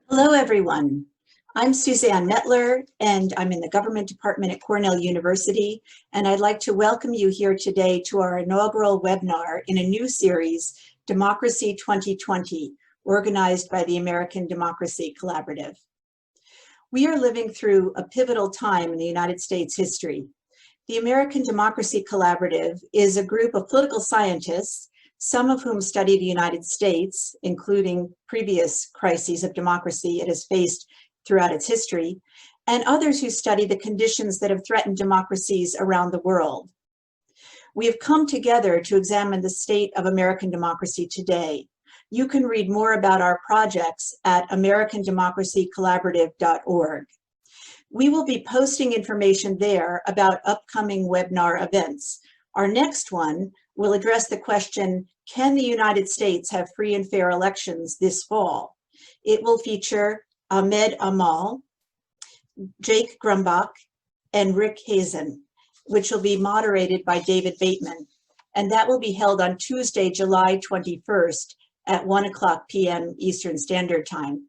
Hello, everyone. I'm Suzanne Mettler, and I'm in the Government Department at Cornell University, and I'd like to welcome you here today to our inaugural webinar in a new series, Democracy 2020, organized by the American Democracy Collaborative. We are living through a pivotal time in the United States history. The American Democracy Collaborative is a group of political scientists, some of whom study the United States, including previous crises of democracy it has faced throughout its history, and others who study the conditions that have threatened democracies around the world. We have come together to examine the state of American democracy today. You can read more about our projects at americandemocracycollaborative.org. We will be posting information there about upcoming webinar events. Our next one will address the question, can the United States have free and fair elections this fall? It will feature Ahmed Amal, Jake Grumbach, and Rick Hazen, which will be moderated by David Bateman. And that will be held on Tuesday, July 21st at 1:00 p.m. Eastern Standard Time.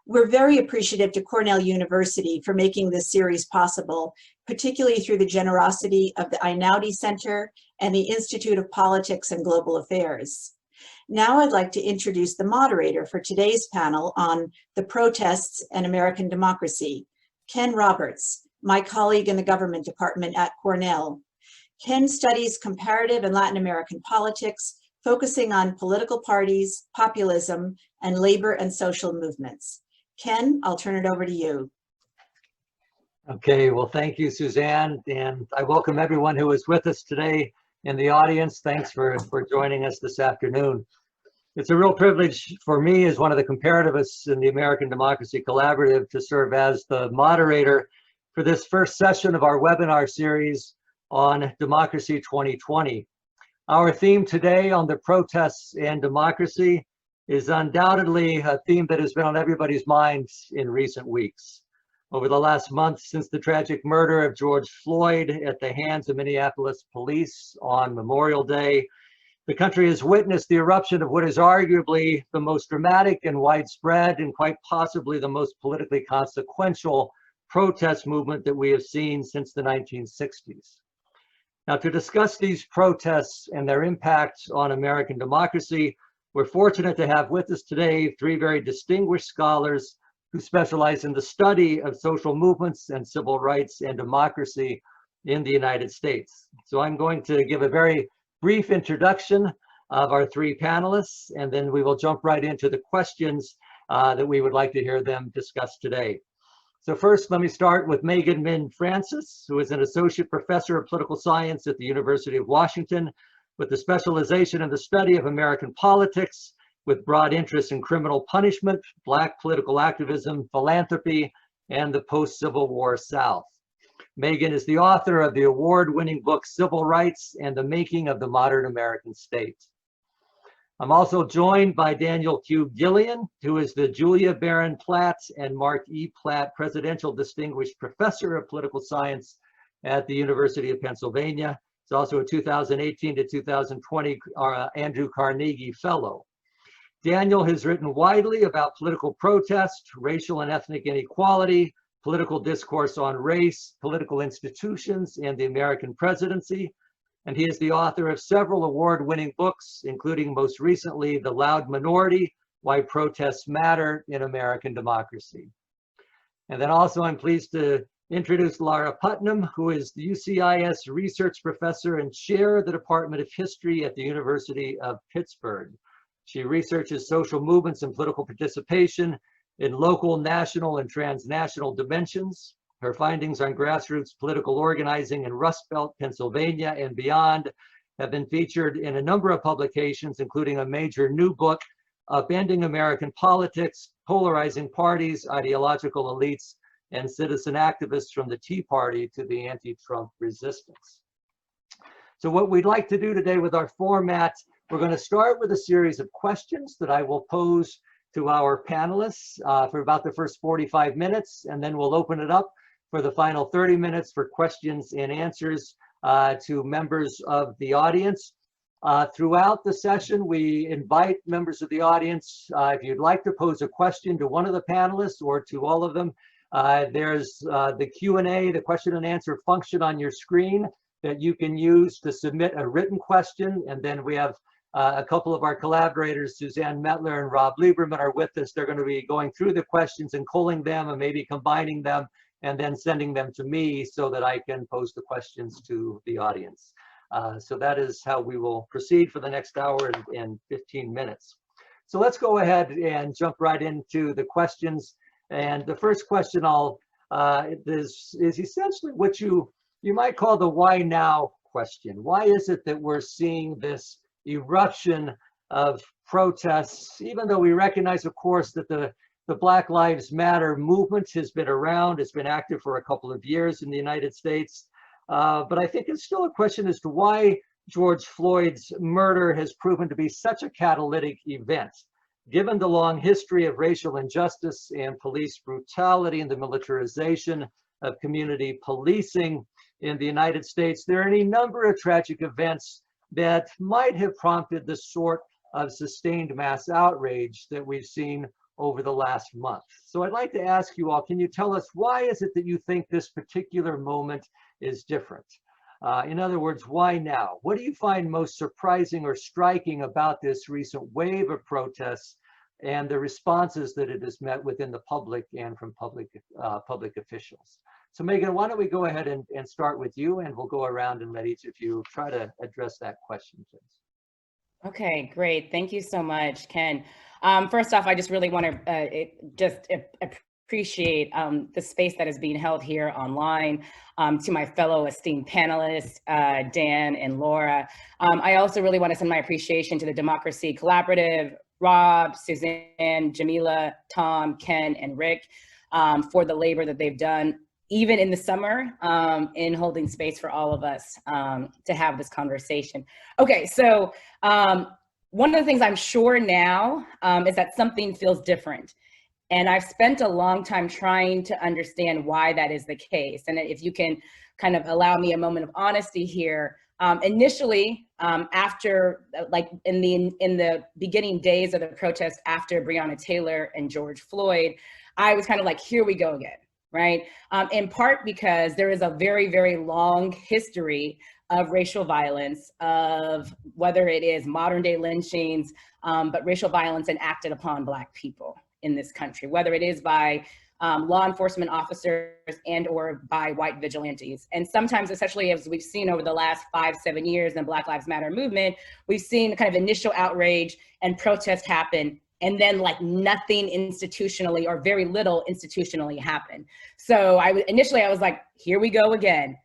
We're very appreciative to Cornell University for making this series possible, particularly through the generosity of the Einaudi Center and the Institute of Politics and Global Affairs. Now I'd like to introduce the moderator for today's panel on the protests and American democracy, Ken Roberts, my colleague in the Government Department at Cornell. Ken studies comparative and Latin American politics, focusing on political parties, populism, and labor and social movements. Ken, I'll turn it over to you. Okay, well, thank you, Suzanne, and I welcome everyone who is with us today in the audience. Thanks for joining us this afternoon. It's a real privilege for me as one of the comparativists in the American Democracy Collaborative to serve as the moderator for this first session of our webinar series on Democracy 2020. Our theme today on the protests and democracy is undoubtedly a theme that has been on everybody's minds in recent weeks. Over the last month since the tragic murder of George Floyd at the hands of Minneapolis police on Memorial Day, the country has witnessed the eruption of what is arguably the most dramatic and widespread and quite possibly the most politically consequential protest movement that we have seen since the 1960s. Now, to discuss these protests and their impact on American democracy, we're fortunate to have with us today three very distinguished scholars who specialize in the study of social movements and civil rights and democracy in the United States. So I'm going to give a very brief introduction of our three panelists, and then we will jump right into the questions that we would like to hear them discuss today. So first, let me start with Megan Min Francis, who is an associate professor of political science at the University of Washington, with a specialization in the study of American politics, with broad interests in criminal punishment, Black political activism, philanthropy, and the post-Civil War South. Megan is the author of the award-winning book, Civil Rights and the Making of the Modern American State. I'm also joined by Daniel Q. Gillion, who is the Julia Barron Platt and Mark E. Platt Presidential Distinguished Professor of Political Science at the University of Pennsylvania. He's also a 2018 to 2020 Andrew Carnegie Fellow. Daniel has written widely about political protest, racial and ethnic inequality, political discourse on race, political institutions, and the American presidency. And he is the author of several award-winning books, including most recently, The Loud Minority, Why Protests Matter in American Democracy. And then also I'm pleased to introduce Lara Putnam, who is the UCIS Research Professor and Chair of the Department of History at the University of Pittsburgh. She researches social movements and political participation in local, national, and transnational dimensions. Her findings on grassroots political organizing in Rust Belt, Pennsylvania, and beyond have been featured in a number of publications, including a major new book, Upending American Politics, Polarizing Parties, Ideological Elites, and Citizen Activists from the Tea Party to the Anti-Trump Resistance. So what we'd like to do today with our format, we're going to start with a series of questions that I will pose to our panelists for about the first 45 minutes, and then we'll open it up for the final 30 minutes for questions and answers to members of the audience. Throughout the session, we invite members of the audience, if you'd like to pose a question to one of the panelists or to all of them, there's the Q&A, the question and answer function on your screen that you can use to submit a written question. And then we have a couple of our collaborators, Suzanne Mettler and Rob Lieberman, are with us. They're going to be going through the questions and culling them and maybe combining them and then sending them to me so that I can pose the questions to the audience. So that is how we will proceed for the next hour and 15 minutes. So let's go ahead and jump right into the questions. And the first question is essentially what you might call the why now question. Why is it that we're seeing this eruption of protests, even though we recognize, of course, that the Black Lives Matter movement has been around, it's been active for a couple of years in the United States. But I think it's still a question as to why George Floyd's murder has proven to be such a catalytic event. Given the long history of racial injustice and police brutality and the militarization of community policing in the United States, there are any number of tragic events that might have prompted the sort of sustained mass outrage that we've seen over the last month. So I'd like to ask you all, can you tell us why is it that you think this particular moment is different? In other words, why now? What do you find most surprising or striking about this recent wave of protests and the responses that it has met within the public and from public officials? So Megan, why don't we go ahead and start with you, and we'll go around and let each of you try to address that question, please. Okay, great. Thank you so much, Ken. First off, I just really want to appreciate the space that is being held here online, to my fellow esteemed panelists, Dan and Laura. I also really want to send my appreciation to the Democracy Collaborative, Rob, Suzanne, Jamila, Tom, Ken, and Rick for the labor that they've done, even in the summer, in holding space for all of us to have this conversation. Okay, so one of the things I'm sure now is that something feels different. And I've spent a long time trying to understand why that is the case. And if you can kind of allow me a moment of honesty here, initially, after, like in the beginning days of the protest after Breonna Taylor and George Floyd, I was kind of like, here we go again, right? In part because there is a very, very long history of racial violence, of whether it is modern day lynchings, but racial violence enacted upon Black people in this country, whether it is by law enforcement officers and or by white vigilantes. And sometimes, especially as we've seen over the last 5-7 years in the Black Lives Matter movement, we've seen kind of initial outrage and protest happen, and then like nothing institutionally or very little institutionally happen. So initially I was like, here we go again.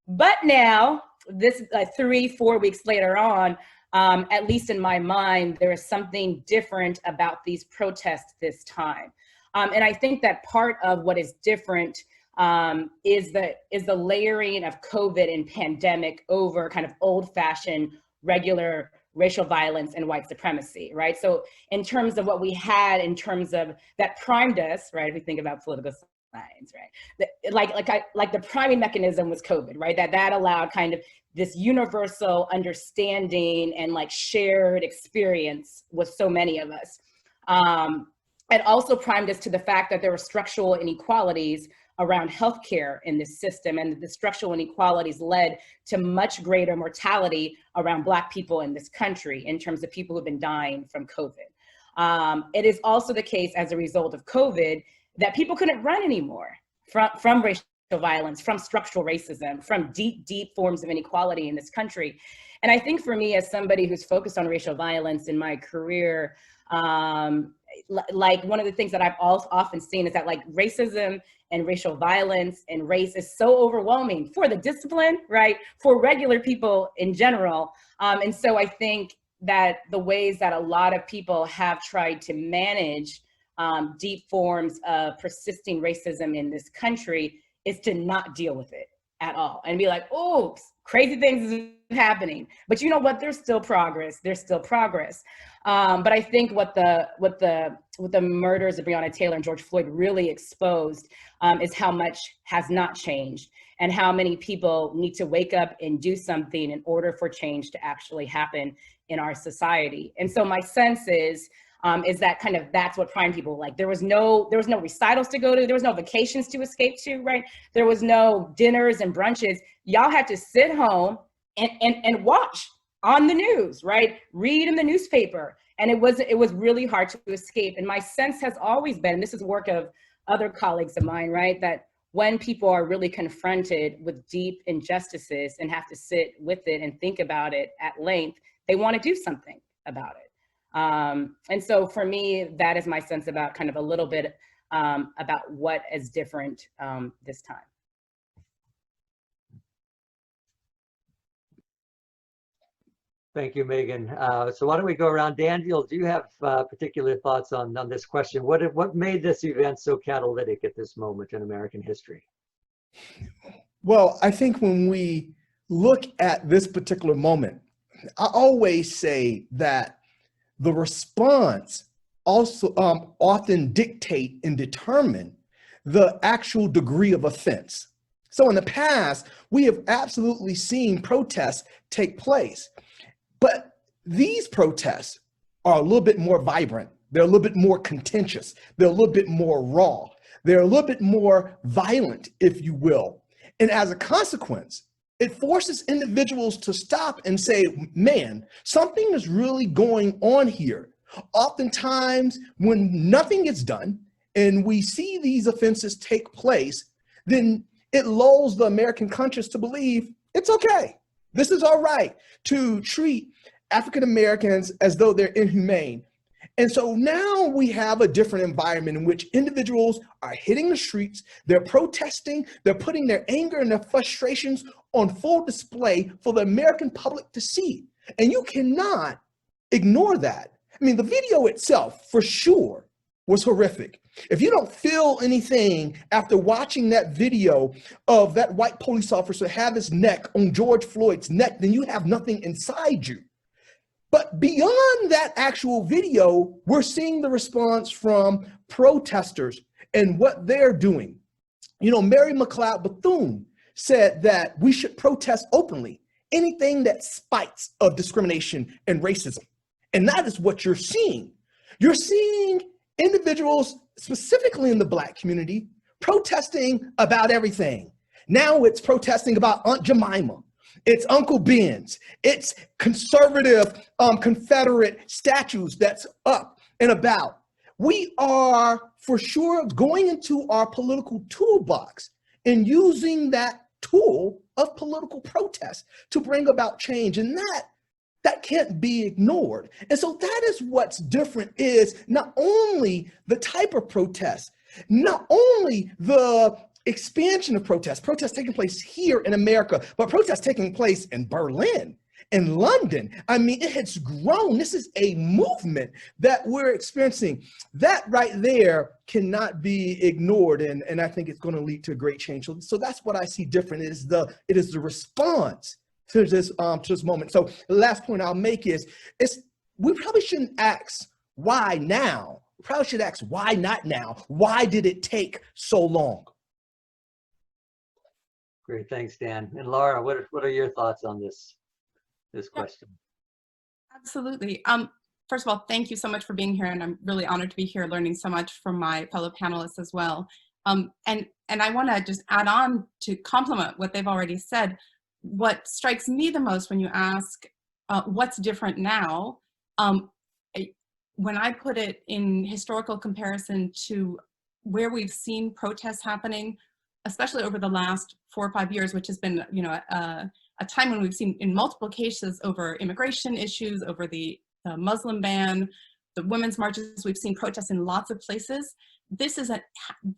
But now, this 3-4 weeks later on, at least in my mind, there is something different about these protests this time. And I think that part of what is different is the layering of COVID and pandemic over kind of old-fashioned, regular racial violence and white supremacy, right? So in terms of what we had, in terms of that primed us, right? If we think about political science, right? Like the priming mechanism was COVID, right? That allowed kind of this universal understanding and like shared experience with so many of us. It also primed us to the fact that there were structural inequalities around healthcare in this system, and the structural inequalities led to much greater mortality around Black people in this country in terms of people who've been dying from COVID. It is also the case as a result of COVID that people couldn't run anymore from racial violence, from structural racism, from deep, deep forms of inequality in this country. And I think for me, as somebody who's focused on racial violence in my career, like one of the things that I've often seen is that like racism and racial violence and race is so overwhelming for the discipline, right? For regular people in general. And so I think that the ways that a lot of people have tried to manage deep forms of persisting racism in this country is to not deal with it at all and be like, oh, crazy things is happening. But you know what? There's still progress. There's still progress. But I think what the murders of Breonna Taylor and George Floyd really exposed is how much has not changed. and how many people need to wake up and do something in order for change to actually happen in our society. And so my sense is that kind of, that's what primed people. Like there was no recitals to go to, there was no vacations to escape to, right? There was no dinners and brunches. Y'all had to sit home and watch on the news, right? Read in the newspaper. And it was really hard to escape. And my sense has always been, and this is work of other colleagues of mine, right? That when people are really confronted with deep injustices and have to sit with it and think about it at length, they want to do something about it. And so for me, that is my sense about kind of a little bit about what is different this time. Thank you, Megan. So why don't we go around? Daniel, do you have particular thoughts on this question? What made this event so catalytic at this moment in American history? Well, I think when we look at this particular moment, I always say that the response also often dictate and determine the actual degree of offense. So in the past, we have absolutely seen protests take place. But these protests are a little bit more vibrant. They're a little bit more contentious. They're a little bit more raw. They're a little bit more violent, if you will. And as a consequence, it forces individuals to stop and say, man, something is really going on here. Oftentimes, when nothing gets done and we see these offenses take place, then it lulls the American conscience to believe it's okay. This is all right to treat African Americans as though they're inhumane. And so now we have a different environment in which individuals are hitting the streets, they're protesting, they're putting their anger and their frustrations on full display for the American public to see. And you cannot ignore that. I mean, the video itself, for sure, was horrific. If you don't feel anything after watching that video of that white police officer have his neck on George Floyd's neck, then you have nothing inside you. But beyond that actual video, we're seeing the response from protesters and what they're doing. You know, Mary McLeod Bethune said that we should protest openly anything that spites of discrimination and racism. And that is what you're seeing. You're seeing individuals, specifically in the Black community, protesting about everything. Now it's protesting about Aunt Jemima. It's Uncle Ben's. It's conservative Confederate statues that's up and about. We are for sure going into our political toolbox and using that tool of political protest to bring about change. And that can't be ignored. And so that is what's different, is not only the type of protest, not only the expansion of protests taking place here in America, but protests taking place in Berlin, in London. I mean, it has grown. This is a movement that we're experiencing. That right there cannot be ignored. And I think it's going to lead to great change. So that's what I see different. It is the response to this moment. So the last point I'll make is we probably shouldn't ask why now. We probably should ask why not now? Why did it take so long? Great, thanks, Dan. And Lara, what are your thoughts on this question? Absolutely. First of all, thank you so much for being here, and I'm really honored to be here learning so much from my fellow panelists as well. And I want to just add on to complement what they've already said. What strikes me the most when you ask what's different now, when I put it in historical comparison to where we've seen protests happening, especially over the last 4 or 5 years, which has been, you know, a time when we've seen in multiple cases over immigration issues, over the Muslim ban, the women's marches, we've seen protests in lots of places.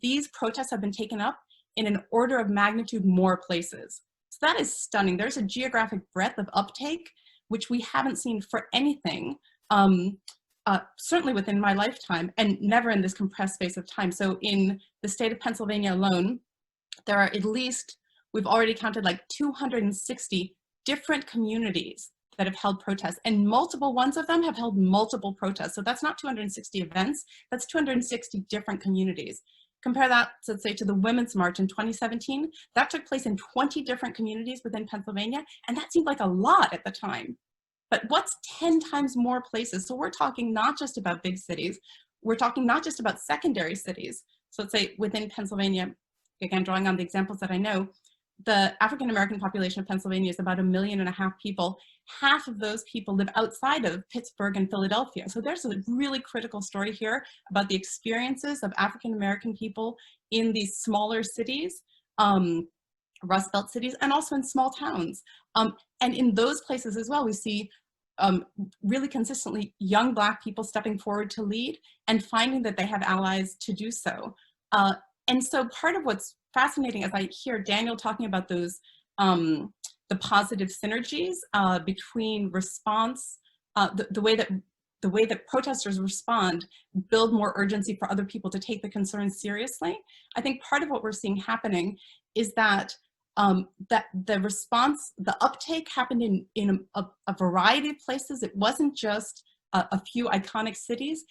These protests have been taken up in an order of magnitude more places. So that is stunning. There's a geographic breadth of uptake, which we haven't seen for anything, certainly within my lifetime, and never in this compressed space of time. So in the state of Pennsylvania alone, there are at least, we've already counted like 260 different communities that have held protests, and multiple ones of them have held multiple protests. So that's not 260 events, that's 260 different communities. Compare that, let's say, to the Women's March in 2017. That took place in 20 different communities within Pennsylvania, and that seemed like a lot at the time. But what's 10 times more places? So we're talking not just about big cities, we're talking not just about secondary cities. So let's say within Pennsylvania, again, drawing on the examples that I know, the African-American population of Pennsylvania is about 1.5 million people. Half of those people live outside of Pittsburgh and Philadelphia. So there's a really critical story here about the experiences of African-American people in these smaller cities, Rust Belt cities, and also in small towns. And in those places as well, we see really consistently young Black people stepping forward to lead and finding that they have allies to do so. And so part of what's fascinating as I hear Daniel talking about those, the positive synergies between response, the way that protesters respond, build more urgency for other people to take the concerns seriously. I think part of what we're seeing happening is that that the response, the uptake happened in a variety of places. It wasn't just a few iconic cities.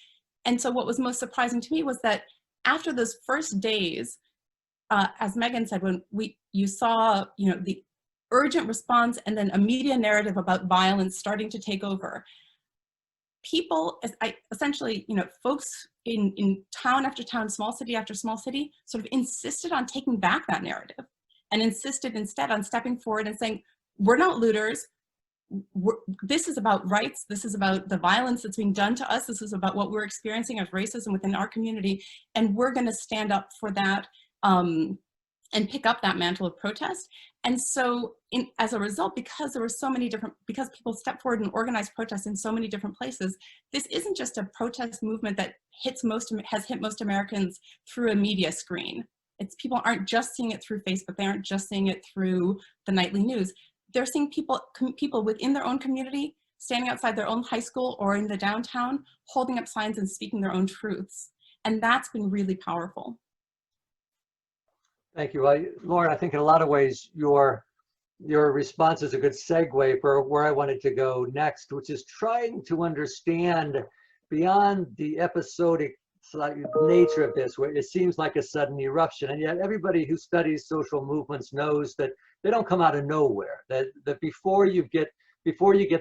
And so what was most surprising to me was that after those first days, as Megan said, when you saw, the urgent response and then a media narrative about violence starting to take over, people, essentially, folks in town after town, small city after small city, sort of insisted on taking back that narrative and insisted instead on stepping forward and saying, we're not looters. This is about rights. This is about the violence that's being done to us. This is about what we're experiencing as racism within our community. And we're going to stand up for that and pick up that mantle of protest. And so as a result, because there were so many different, because people stepped forward and organized protests in so many different places, this isn't just a protest movement that has hit most Americans through a media screen. People aren't just seeing it through Facebook. They aren't just seeing it through the nightly news. They're seeing people within their own community, standing outside their own high school or in the downtown, holding up signs and speaking their own truths. And that's been really powerful. Thank you. Laura, I think in a lot of ways, your response is a good segue for where I wanted to go next, which is trying to understand beyond the episodic nature of this, where it seems like a sudden eruption, and yet everybody who studies social movements knows that they don't come out of nowhere. That before you get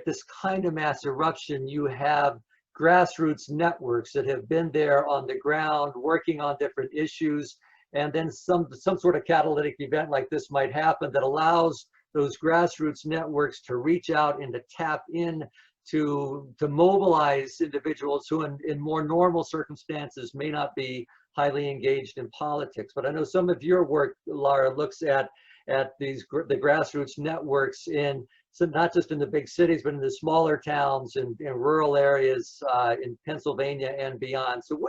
this kind of mass eruption, you have grassroots networks that have been there on the ground working on different issues, and then some sort of catalytic event like this might happen that allows those grassroots networks to reach out and to tap in to mobilize individuals who in more normal circumstances may not be highly engaged in politics. But I know some of your work, Lara, looks at the grassroots networks so not just in the big cities, but in the smaller towns and in rural areas in Pennsylvania and beyond. So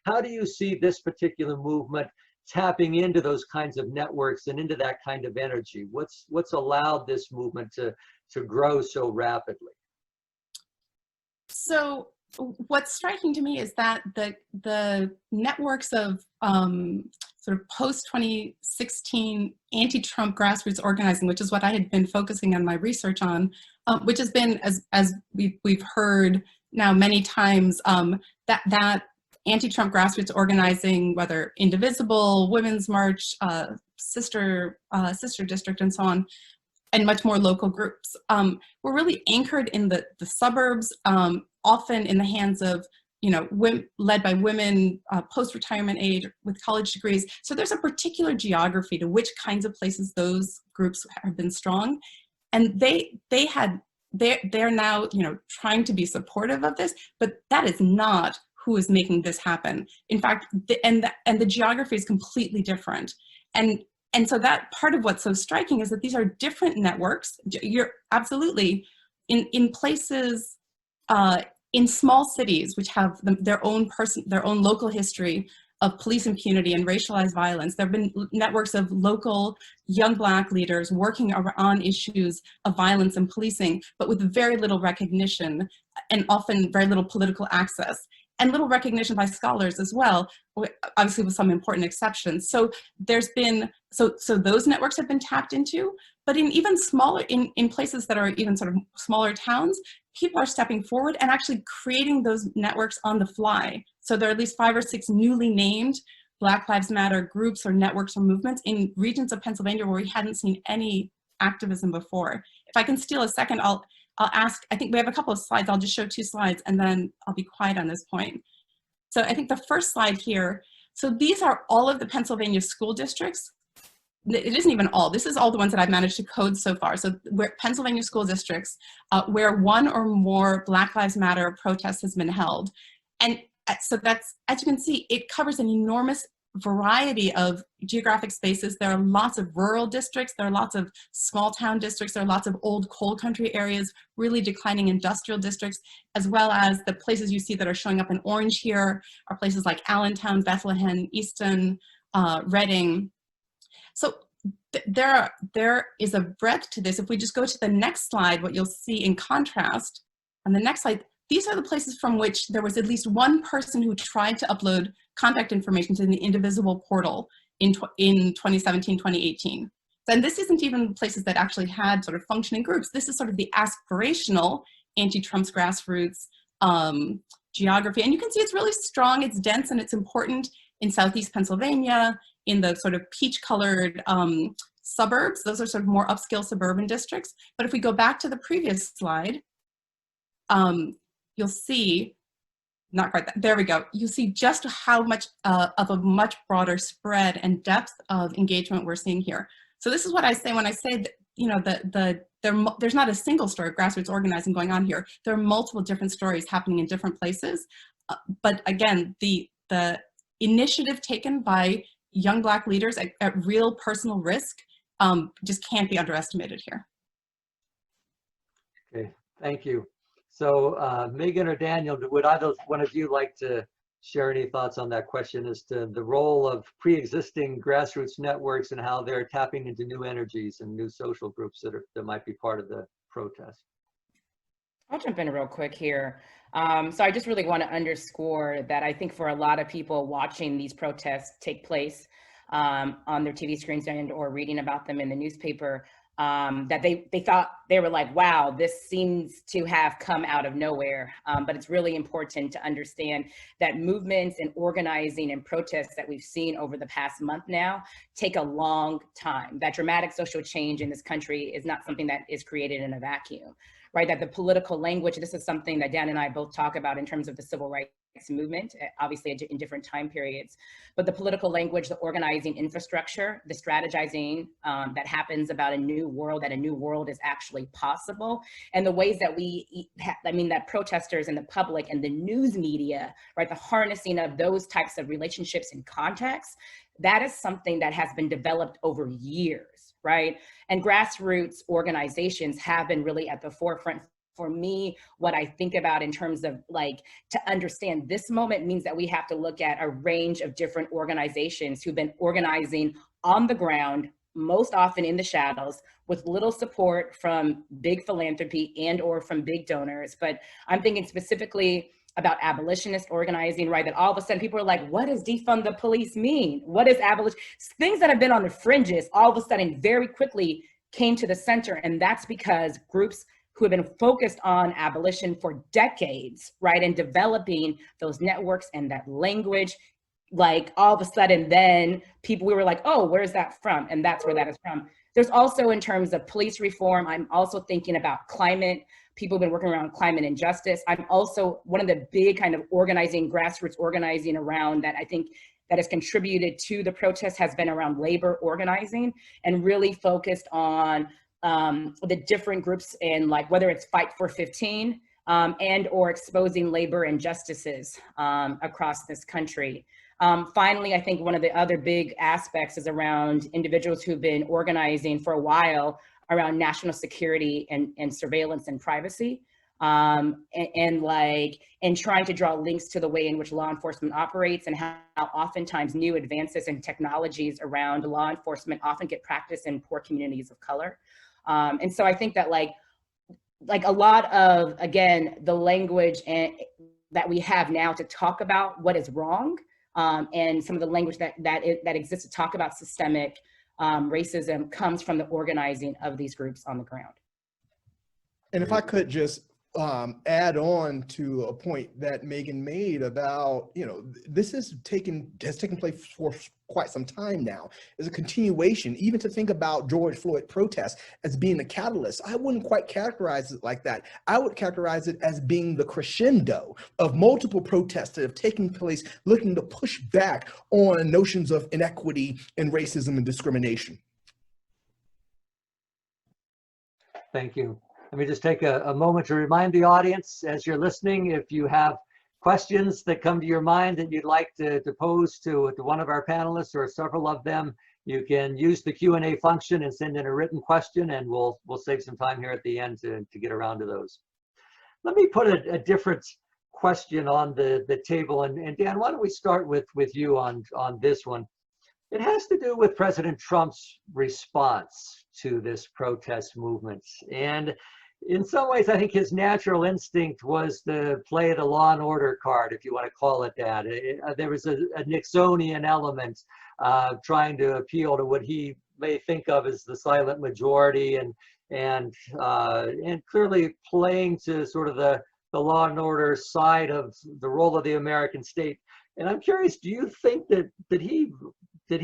how do you see this particular movement tapping into those kinds of networks and into that kind of energy? What's allowed this movement to grow so rapidly? So what's striking to me is that the networks of sort of post-2016 anti-Trump grassroots organizing, which is what I had been focusing on my research on, which has been, as we've heard now many times, that anti-Trump grassroots organizing, whether Indivisible, Women's March, Sister District, and so on, and much more local groups, were really anchored in the suburbs, often in the hands of, led by women, post-retirement age with college degrees. So there's a particular geography to which kinds of places those groups have been strong. And they're now, trying to be supportive of this, but that is not who is making this happen. In fact, the geography is completely different. And so that part of what's so striking is that these are different networks. You're absolutely in places, in small cities, which have their own local history of police impunity and racialized violence. There have been networks of local young Black leaders working on issues of violence and policing, but with very little recognition and often very little political access, and little recognition by scholars as well, obviously with some important exceptions. So there's been, so those networks have been tapped into, but in even smaller, in places that are even sort of smaller towns, people are stepping forward and actually creating those networks on the fly. So there are at least 5 or 6 newly named Black Lives Matter groups or networks or movements in regions of Pennsylvania where we hadn't seen any activism before. If I can steal a second, I'll ask, I think we have a couple of slides. I'll just show 2 slides and then I'll be quiet on this point. So I think the first slide here, so these are all of the Pennsylvania school districts. It isn't even all, this is all the ones that I've managed to code so far. So where Pennsylvania school districts, where 1 or more Black Lives Matter protests has been held. And so that's, as you can see, it covers an enormous variety of geographic spaces. There are lots of rural districts, there are lots of small town districts, there are lots of old coal country areas, really declining industrial districts, as well as the places you see that are showing up in orange here are places like Allentown, Bethlehem, Easton, Reading. So there is a breadth to this. If we just go to the next slide, what you'll see in contrast, on the next slide, these are the places from which there was at least one person who tried to upload contact information to the Indivisible portal in 2017, 2018. And this isn't even places that actually had sort of functioning groups. This is sort of the aspirational anti-Trump's grassroots geography. And you can see it's really strong, it's dense, and it's important in Southeast Pennsylvania, in the sort of peach-colored suburbs. Those are sort of more upscale suburban districts. But if we go back to the previous slide, you'll see, not quite that, there we go. You see just how much of a much broader spread and depth of engagement we're seeing here. So this is what I say when I say that, you know, there's not a single story of grassroots organizing going on here. There are multiple different stories happening in different places. But again, the initiative taken by young Black leaders at real personal risk just can't be underestimated here. Okay, thank you. So Megan or Daniel, would either one of you like to share any thoughts on that question as to the role of pre-existing grassroots networks and how they're tapping into new energies and new social groups that might be part of the protest? I'll jump in real quick here. So I just really want to underscore that I think for a lot of people watching these protests take place on their TV screens and or reading about them in the newspaper, that they thought, they were like, wow, this seems to have come out of nowhere. But it's really important to understand that movements and organizing and protests that we've seen over the past month now take a long time. That dramatic social change in this country is not something that is created in a vacuum, right? That the political language, this is something that Dan and I both talk about in terms of the civil rights movement, obviously in different time periods, but the political language, the organizing infrastructure, the strategizing that happens about a new world, that a new world is actually possible, and the ways that that protesters and the public and the news media, right, the harnessing of those types of relationships and contexts, that is something that has been developed over years, right? And grassroots organizations have been really at the forefront. For me, what I think about in terms of like, to understand this moment means that we have to look at a range of different organizations who've been organizing on the ground, most often in the shadows, with little support from big philanthropy and or from big donors. But I'm thinking specifically about abolitionist organizing, right? That all of a sudden people are like, what does defund the police mean? What is abolition? Things that have been on the fringes all of a sudden very quickly came to the center. And that's because groups who have been focused on abolition for decades, right? And developing those networks and that language, like all of a sudden then we were like, oh, where's that from? And that's where that is from. There's also in terms of police reform, I'm also thinking about climate. People have been working around climate and justice. I'm also, one of the big kind of organizing, grassroots organizing around that I think that has contributed to the protest has been around labor organizing and really focused on the different groups in, like, whether it's Fight for 15 and or exposing labor injustices across this country. Finally, I think one of the other big aspects is around individuals who've been organizing for a while around national security and surveillance and privacy, and trying to draw links to the way in which law enforcement operates and how oftentimes new advances in technologies around law enforcement often get practiced in poor communities of color. And so I think that like a lot of, again, the language that we have now to talk about what is wrong, and some of the language that exists to talk about systemic racism comes from the organizing of these groups on the ground. And if I could just add on to a point that Megan made about, this has taken place for quite some time now. It's a continuation, even to think about George Floyd protests as being a catalyst. I wouldn't quite characterize it like that. I would characterize it as being the crescendo of multiple protests that have taken place, looking to push back on notions of inequity and racism and discrimination. Thank you. Let me just take a moment to remind the audience as you're listening, if you have questions that come to your mind that you'd like to pose to one of our panelists or several of them, you can use the Q&A function and send in a written question, and we'll save some time here at the end to get around to those. Let me put a different question on the table, and Dan, why don't we start with you on this one? It has to do with President Trump's response to this protest movement. And in some ways, I think his natural instinct was to play the law and order card, if you want to call it that. There was a Nixonian element trying to appeal to what he may think of as the silent majority, and clearly playing to sort of the law and order side of the role of the American state. And I'm curious, do you think that did he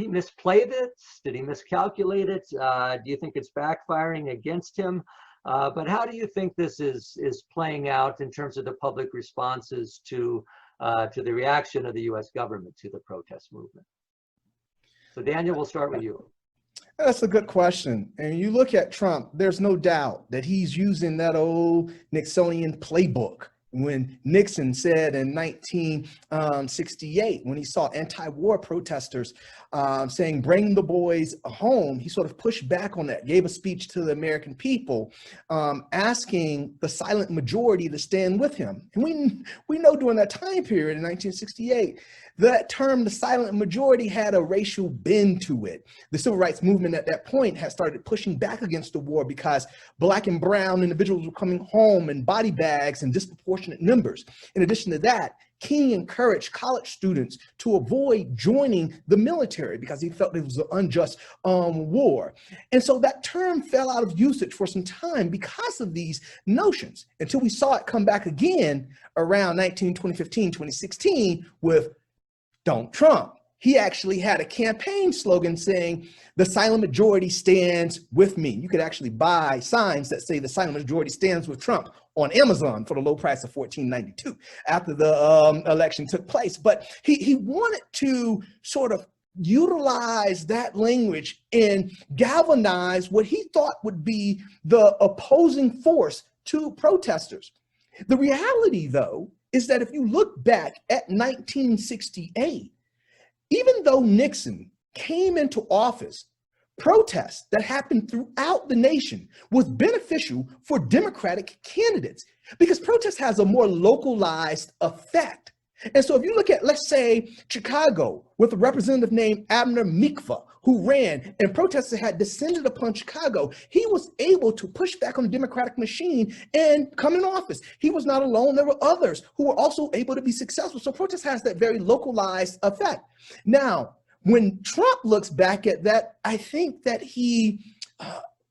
misplay this? Did he miscalculate it? Do you think it's backfiring against him? But how do you think this is playing out in terms of the public responses to the reaction of the U.S. government to the protest movement? So Daniel, we'll start with you. That's a good question. And you look at Trump, there's no doubt that he's using that old Nixonian playbook. When Nixon said in 1968, when he saw anti-war protesters saying, bring the boys home, he sort of pushed back on that, gave a speech to the American people, asking the silent majority to stand with him. And we know during that time period in 1968, that term, the silent majority, had a racial bend to it. The civil rights movement at that point had started pushing back against the war because Black and brown individuals were coming home in body bags in disproportionate numbers. In addition to that, King encouraged college students to avoid joining the military because he felt it was an unjust war. And so that term fell out of usage for some time because of these notions, until we saw it come back again around 2015, 2016 with Don't Trump. He actually had a campaign slogan saying, the silent majority stands with me. You could actually buy signs that say the silent majority stands with Trump on Amazon for the low price of $14.92 after the election took place. But he wanted to sort of utilize that language and galvanize what he thought would be the opposing force to protesters. The reality, though, is that if you look back at 1968, even though Nixon came into office, protests that happened throughout the nation was beneficial for Democratic candidates because protest has a more localized effect. And so if you look at, let's say, Chicago with a representative named Abner Mikva, who ran, and protesters had descended upon Chicago, he was able to push back on the Democratic machine and come in office. He was not alone. There were others who were also able to be successful. So protest has that very localized effect. Now, when Trump looks back at that, I think that he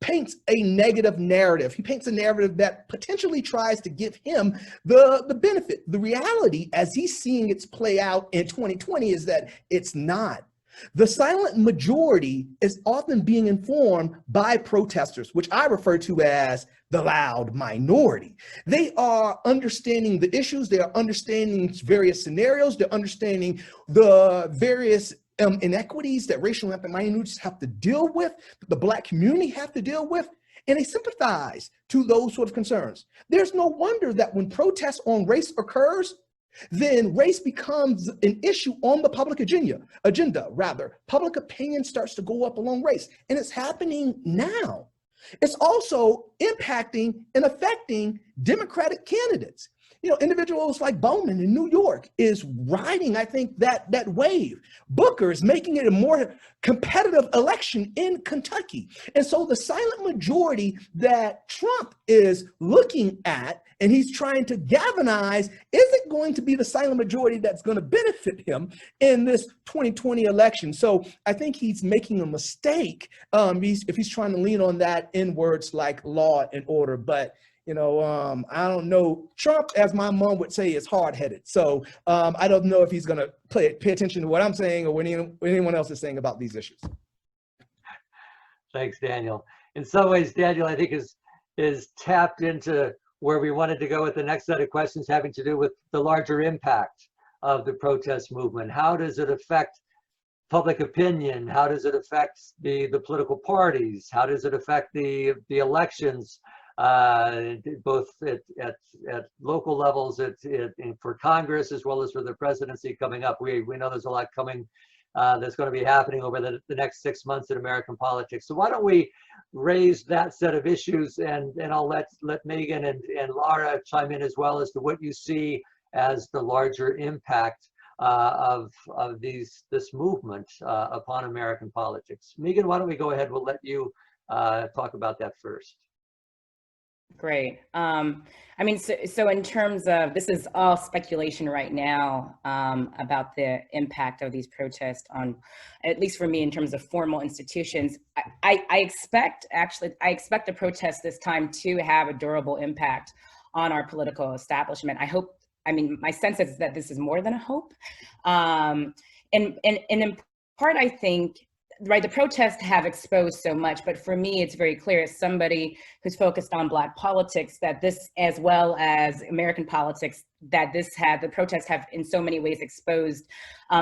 paints a negative narrative. He paints a narrative that potentially tries to give him the benefit. The reality, as he's seeing it play out in 2020, is that it's not. The silent majority is often being informed by protesters, which I refer to as the loud minority. They are understanding the issues, they are understanding various scenarios, they're understanding the various inequities that racial minorities have to deal with, the Black community have to deal with, and they sympathize to those sort of concerns. There's no wonder that when protests on race occurs, then race becomes an issue on the public agenda. Public opinion starts to go up along race, and it's happening now. It's also impacting and affecting Democratic candidates. You know, individuals like Bowman in New York is riding, I think, that wave. Booker is making it a more competitive election in Kentucky. And so the silent majority that Trump is looking at and he's trying to galvanize isn't going to be the silent majority that's going to benefit him in this 2020 election. So I think he's making a mistake if he's trying to lean on that in words like law and order. But I don't know. Trump, as my mom would say, is hard-headed. So I don't know if he's going to pay attention to what I'm saying or what anyone else is saying about these issues. Thanks, Daniel. In some ways, Daniel, I think is tapped into where we wanted to go with the next set of questions having to do with the larger impact of the protest movement. How does it affect public opinion? How does it affect the political parties? How does it affect the elections, both at local levels, for Congress, as well as for the presidency coming up? We know there's a lot coming that's going to be happening over the next 6 months in American politics. So why don't we raise that set of issues, and I'll let Megan and Lara chime in as well as to what you see as the larger impact of this movement upon American politics. Megan, why don't we go ahead? We'll let you talk about that first. Great. I mean, so in terms of, this is all speculation right now about the impact of these protests on, at least for me, in terms of formal institutions. I expect the protests this time to have a durable impact on our political establishment. I mean, my sense is that this is more than a hope. And in part, I think, right, the protests have exposed so much, but for me, it's very clear as somebody who's focused on Black politics that this, as well as American politics, that the protests have in so many ways exposed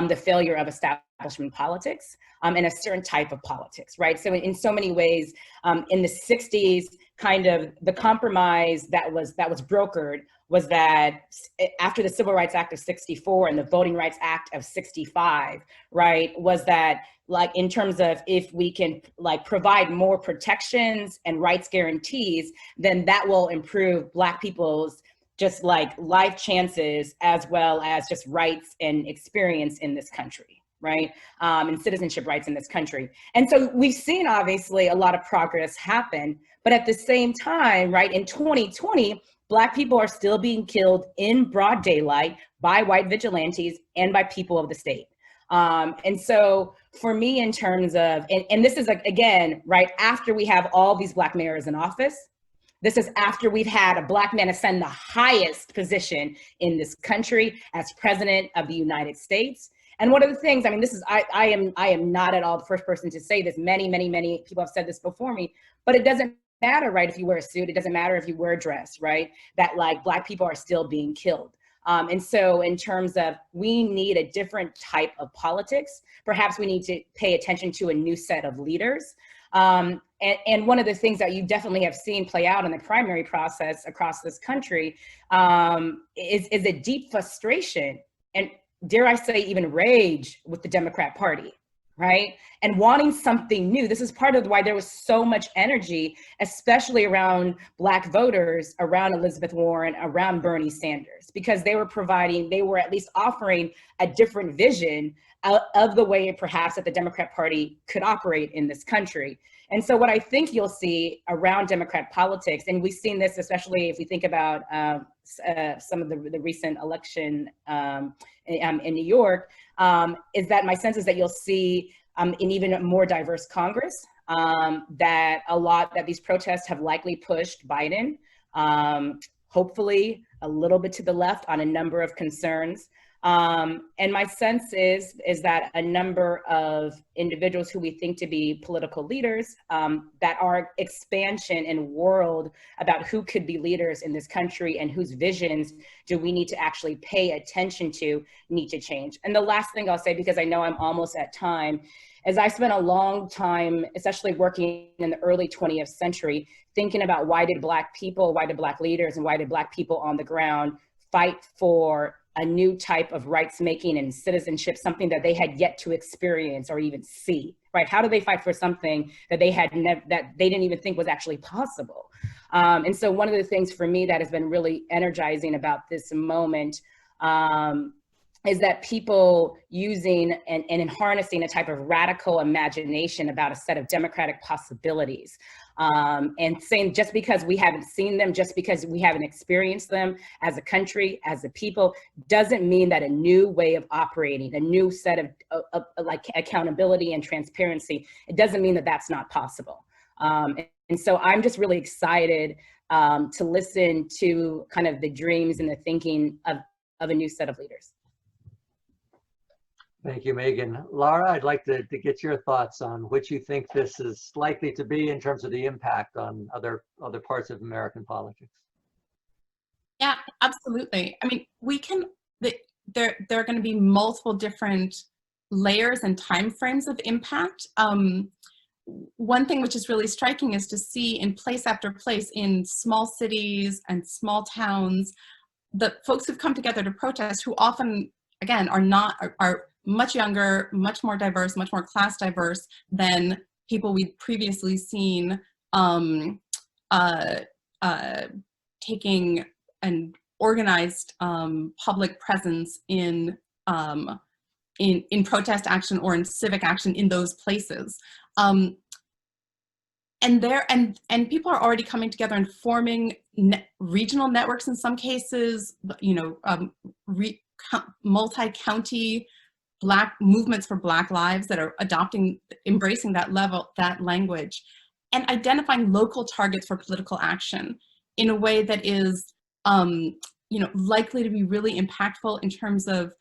the failure of establishment politics and a certain type of politics, right? So in so many ways, in the 60s, kind of the compromise that was brokered was that after the Civil Rights Act of 64 and the Voting Rights Act of 65, right, was that, like, in terms of if we can like provide more protections and rights guarantees, then that will improve Black people's just like life chances, as well as just rights and experience in this country, right? And citizenship rights in this country. And so we've seen obviously a lot of progress happen, but at the same time, right, in 2020, Black people are still being killed in broad daylight by white vigilantes and by people of the state. And so for me, in terms of, and this is, like, again, right after we have all these Black mayors in office, this is after we've had a Black man ascend the highest position in this country as president of the United States. And one of the things, I mean, this is, I am not at all the first person to say this. Many people have said this before me, but it doesn't matter, right, if you wear a suit, it doesn't matter if you wear a dress, right, that like Black people are still being killed. And so in terms of, we need a different type of politics, perhaps we need to pay attention to a new set of leaders. And one of the things that you definitely have seen play out in the primary process across this country is a deep frustration and, dare I say, even rage with the Democrat Party, right? And wanting something new. This is part of why there was so much energy, especially around Black voters, around Elizabeth Warren, around Bernie Sanders, because they were at least offering a different vision of the way perhaps that the Democrat Party could operate in this country. And so what I think you'll see around Democrat politics, and we've seen this especially if we think about some of the recent election in New York, is that my sense is that you'll see an even more diverse Congress, that these protests have likely pushed Biden, hopefully a little bit to the left on a number of concerns. And my sense is that a number of individuals who we think to be political leaders, that are expansion in world about who could be leaders in this country and whose visions do we need to actually pay attention to, need to change. And the last thing I'll say, because I know I'm almost at time, is I spent a long time, especially working in the early 20th century, thinking about why did Black leaders, and why did Black people on the ground fight for a new type of rights making and citizenship, something that they had yet to experience or even see, right? How do they fight for something that they didn't even think was actually possible? And so one of the things for me that has been really energizing about this moment is that people using and harnessing a type of radical imagination about a set of democratic possibilities. And saying just because we haven't seen them, just because we haven't experienced them as a country, as a people, doesn't mean that a new way of operating, a new set of like accountability and transparency, it doesn't mean that that's not possible. And so I'm just really excited to listen to kind of the dreams and the thinking of a new set of leaders. Thank you, Megan. Lara, I'd like to get your thoughts on what you think this is likely to be in terms of the impact on other parts of American politics. Yeah, absolutely. I mean, there are going to be multiple different layers and timeframes of impact. One thing which is really striking is to see in place after place in small cities and small towns, the folks who've come together to protest, who often, again, are much younger, much more diverse, much more class diverse than people we'd previously seen taking an organized public presence in protest action or in civic action in those places. And people are already coming together and forming regional networks in some cases, multi-county Black movements for Black lives that are embracing that language, and identifying local targets for political action in a way that is, likely to be really impactful in terms of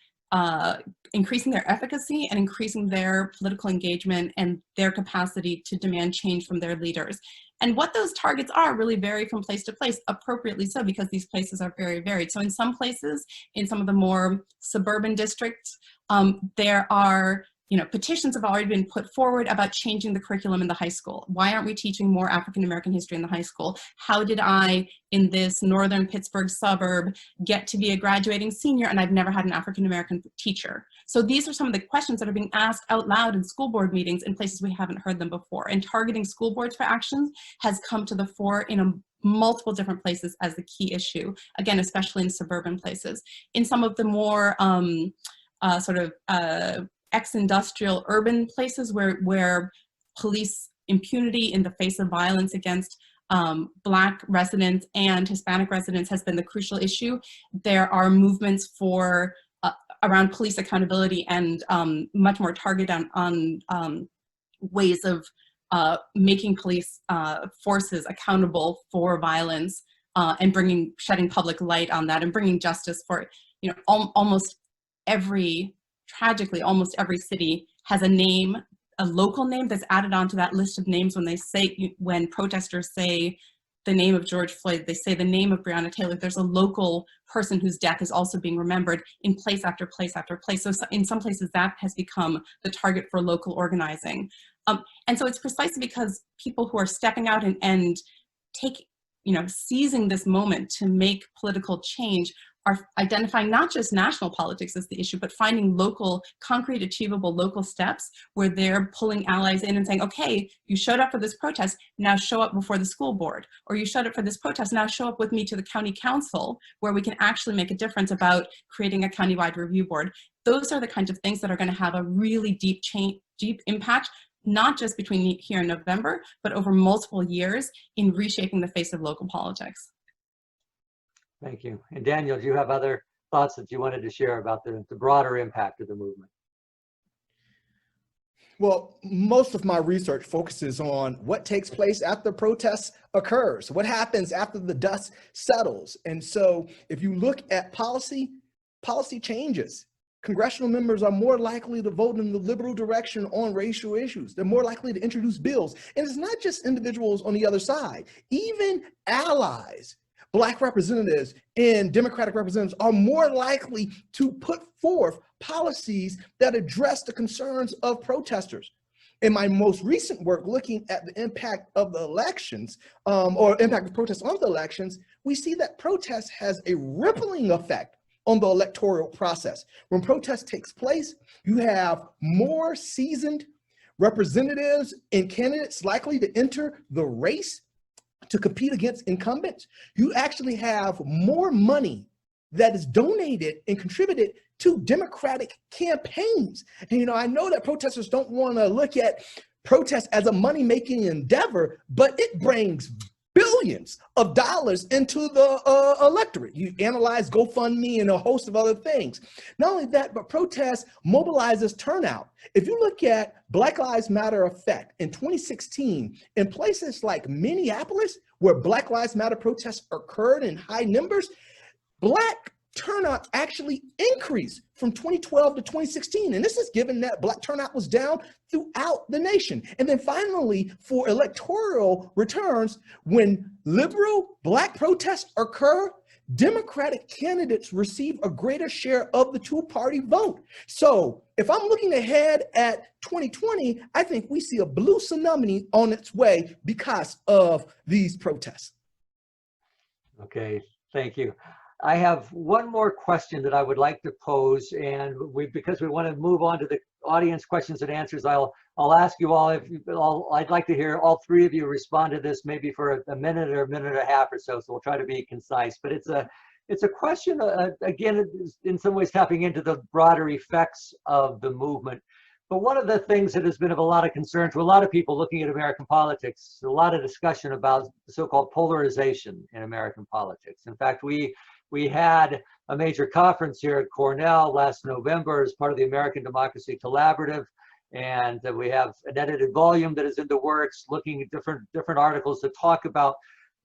increasing their efficacy and increasing their political engagement and their capacity to demand change from their leaders. And what those targets are really vary from place to place, appropriately so, because these places are very varied. So in some places, in some of the more suburban districts, there are petitions have already been put forward about changing the curriculum in the high school. Why aren't we teaching more African-American history in the high school? How did I, in this northern Pittsburgh suburb, get to be a graduating senior and I've never had an African-American teacher? So these are some of the questions that are being asked out loud in school board meetings in places we haven't heard them before. And targeting school boards for actions has come to the fore in multiple different places as the key issue, again, especially in suburban places. In some of the more ex-industrial urban places where police impunity in the face of violence against Black residents and Hispanic residents has been the crucial issue. There are movements for around police accountability and much more targeted on ways of making police forces accountable for violence and shedding public light on that and bringing justice for tragically, almost every city has a local name that's added onto that list of names when protesters say the name of George Floyd, they say the name of Breonna Taylor. There's a local person whose death is also being remembered in place after place after place. So in some places that has become the target for local organizing. And so it's precisely because people who are stepping out and seizing this moment to make political change are identifying not just national politics as the issue, but finding local, concrete, achievable local steps where they're pulling allies in and saying, okay, you showed up for this protest, now show up before the school board. Or you showed up for this protest, now show up with me to the county council where we can actually make a difference about creating a countywide review board. Those are the kinds of things that are going to have a really deep impact, not just between here and November, but over multiple years in reshaping the face of local politics. Thank you. And Daniel, do you have other thoughts that you wanted to share about the broader impact of the movement? Well, most of my research focuses on what takes place after protests occurs, what happens after the dust settles. And so if you look at policy changes. Congressional members are more likely to vote in the liberal direction on racial issues. They're more likely to introduce bills. And it's not just individuals on the other side, even allies. Black representatives and Democratic representatives are more likely to put forth policies that address the concerns of protesters. In my most recent work, looking at the impact of the elections, or impact of protests on the elections, we see that protest has a rippling effect on the electoral process. When protest takes place, you have more seasoned representatives and candidates likely to enter the race to compete against incumbents. You actually have more money that is donated and contributed to Democratic campaigns. And I know that protesters don't want to look at protests as a money-making endeavor, but it brings billions of dollars into the electorate. You analyze GoFundMe and a host of other things. Not only that, but protest mobilizes turnout. If you look at Black Lives Matter effect in 2016, in places like Minneapolis, where Black Lives Matter protests occurred in high numbers, Black turnout actually increased from 2012 to 2016. And this is given that Black turnout was down throughout the nation. And then finally, for electoral returns, when liberal Black protests occur, Democratic candidates receive a greater share of the two-party vote. So if I'm looking ahead at 2020, I think we see a blue tsunami on its way because of these protests. Okay, thank you. I have one more question that I would like to pose, and because we want to move on to the audience questions and answers, I'll ask you all, I'd like to hear all three of you respond to this maybe for a minute or a minute and a half or so we'll try to be concise. But it's a question, again, in some ways tapping into the broader effects of the movement. But one of the things that has been of a lot of concern to a lot of people looking at American politics, a lot of discussion about the so-called polarization in American politics. In fact, we had a major conference here at Cornell last November as part of the American Democracy Collaborative, and we have an edited volume that is in the works, looking at different articles that talk about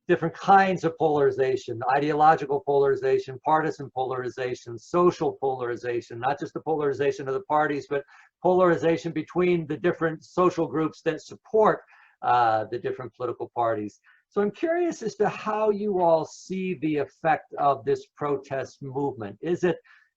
different kinds of polarization: ideological polarization, partisan polarization, social polarization, not just the polarization of the parties, but polarization between the different social groups that support the different political parties. So I'm curious as to how you all see the effect of this protest movement. Is it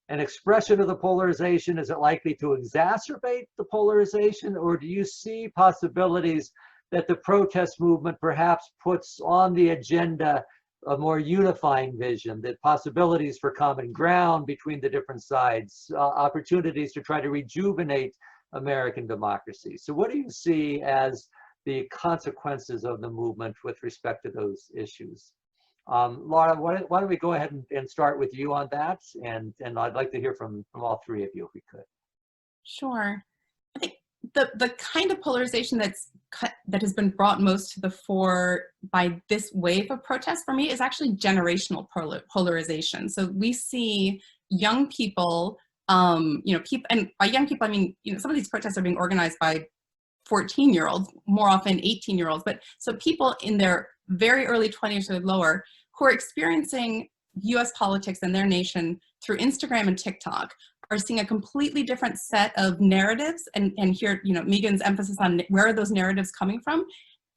an expression of the polarization? Is it likely to exacerbate the polarization? Or do you see possibilities that the protest movement perhaps puts on the agenda a more unifying vision, that possibilities for common ground between the different sides, opportunities to try to rejuvenate American democracy? So what do you see as the consequences of the movement with respect to those issues? Lara, why don't we go ahead and start with you on that? And I'd like to hear from all three of you if we could. Sure. I think the kind of polarization that has been brought most to the fore by this wave of protests for me is actually generational polarization. So we see young people, people, and by young people I mean, some of these protests are being organized by 14-year-olds, more often 18-year-olds, but so people in their very early 20s or lower who are experiencing US politics and their nation through Instagram and TikTok are seeing a completely different set of narratives, and here, Megan's emphasis on where are those narratives coming from,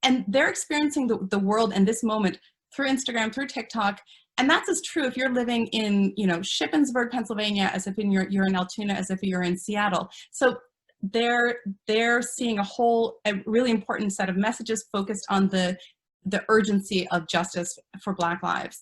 and they're experiencing the world and this moment through Instagram, through TikTok, and that's as true if you're living in, Shippensburg, Pennsylvania, as if you're in Altoona, as if you're in Seattle. So they're seeing a really important set of messages focused on the urgency of justice for Black lives.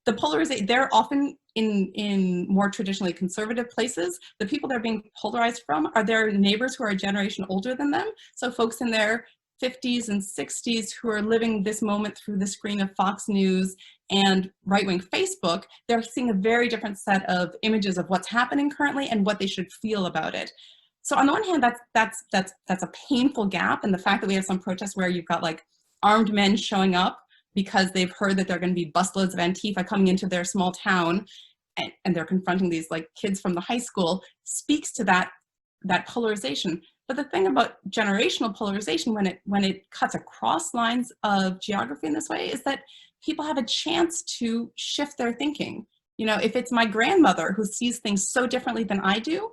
The polarization, they're often in more traditionally conservative places. The people they're being polarized from are their neighbors who are a generation older than them. So folks in their 50s and 60s who are living this moment through the screen of Fox News and right-wing Facebook, they're seeing a very different set of images of what's happening currently and what they should feel about it. So on the one hand, that's a painful gap, and the fact that we have some protests where you've got like armed men showing up because they've heard that there are going to be busloads of Antifa coming into their small town, and they're confronting these like kids from the high school, speaks to that polarization. But the thing about generational polarization, when it cuts across lines of geography in this way, is that people have a chance to shift their thinking. If it's my grandmother who sees things so differently than I do,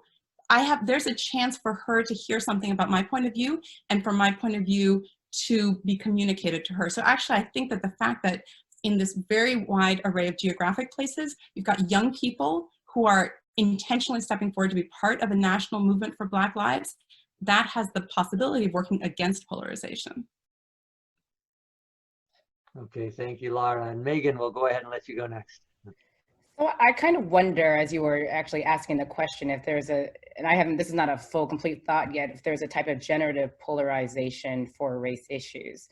there's a chance for her to hear something about my point of view, and for my point of view to be communicated to her. So actually, I think that the fact that in this very wide array of geographic places, you've got young people who are intentionally stepping forward to be part of a national movement for Black lives, that has the possibility of working against polarization. Okay, thank you, Lara. And Megan, we'll go ahead and let you go next. So I kind of wonder, as you were actually asking the question, if there's this is not a full, complete thought yet, if there's a type of generative polarization for race issues.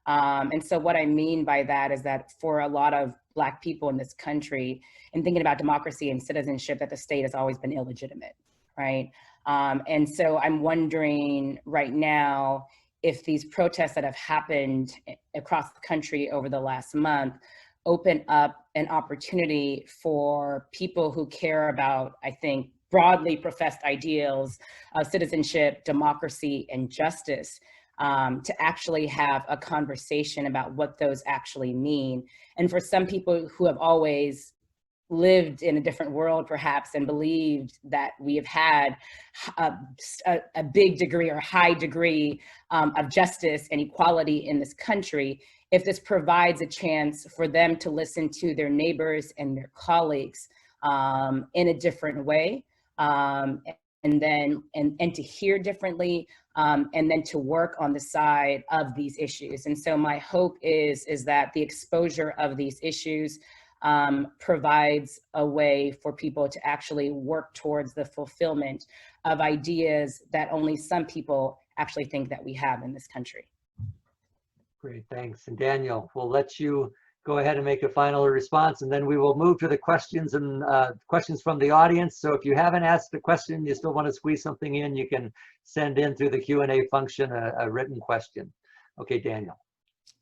And so what I mean by that is that for a lot of Black people in this country, in thinking about democracy and citizenship, that the state has always been illegitimate, right? And so I'm wondering right now if these protests that have happened across the country over the last month open up an opportunity for people who care about, I think, broadly professed ideals of citizenship, democracy, and justice to actually have a conversation about what those actually mean. And for some people who have always lived in a different world perhaps and believed that we have had a big degree or high degree of justice and equality in this country, if this provides a chance for them to listen to their neighbors and their colleagues in a different way, and to hear differently, and then to work on the side of these issues. And so my hope is that the exposure of these issues provides a way for people to actually work towards the fulfillment of ideas that only some people actually think that we have in this country. Great, thanks. And Daniel, we'll let you go ahead and make a final response, and then we will move to the questions and questions from the audience. So if you haven't asked a question, you still want to squeeze something in, you can send in through the Q&A function a written question. Okay, Daniel.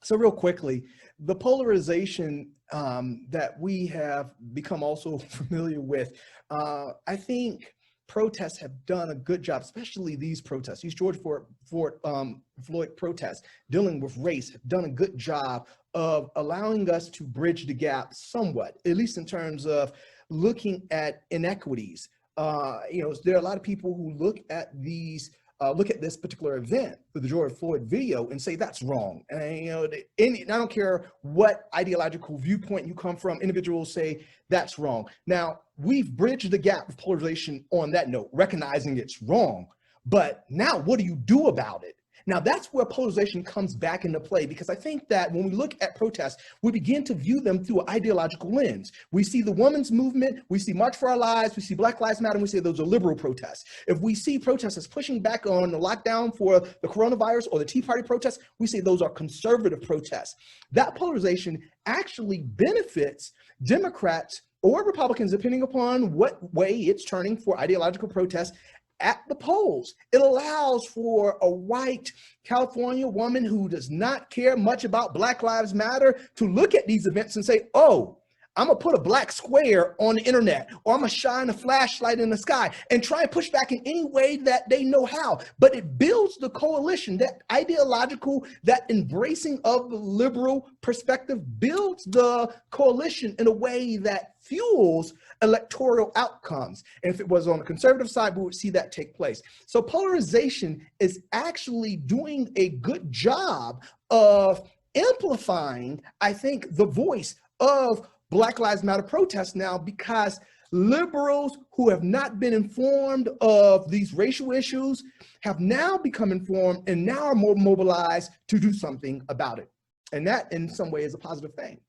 So real quickly, the polarization that we have become also familiar with, I think protests have done a good job, especially these protests, these George Floyd protests dealing with race, have done a good job of allowing us to bridge the gap somewhat, at least in terms of looking at inequities. You know, there are a lot of people who look at these look at this particular event with the George Floyd video and say that's wrong. And you know, I don't care what ideological viewpoint you come from, individuals say that's wrong. Now, we've bridged the gap of polarization on that note, recognizing it's wrong. But now what do you do about it? Now, that's where polarization comes back into play, because I think that when we look at protests, we begin to view them through an ideological lens. We see the women's movement, we see March for Our Lives, we see Black Lives Matter, and we say those are liberal protests. If we see protests as pushing back on the lockdown for the coronavirus or the Tea Party protests, we say those are conservative protests. That polarization actually benefits Democrats or Republicans, depending upon what way it's turning for ideological protests at the polls. It allows for a white California woman who does not care much about Black Lives Matter to look at these events and say, oh, I'm gonna put a black square on the internet, or I'm gonna shine a flashlight in the sky and try and push back in any way that they know how. But it builds the coalition, that ideological, that embracing of the liberal perspective builds the coalition in a way that fuels electoral outcomes. And if it was on the conservative side, we would see that take place. So polarization is actually doing a good job of amplifying, I think, the voice of Black Lives Matter protests now, because liberals who have not been informed of these racial issues have now become informed and now are more mobilized to do something about it. And that in some way is a positive thing.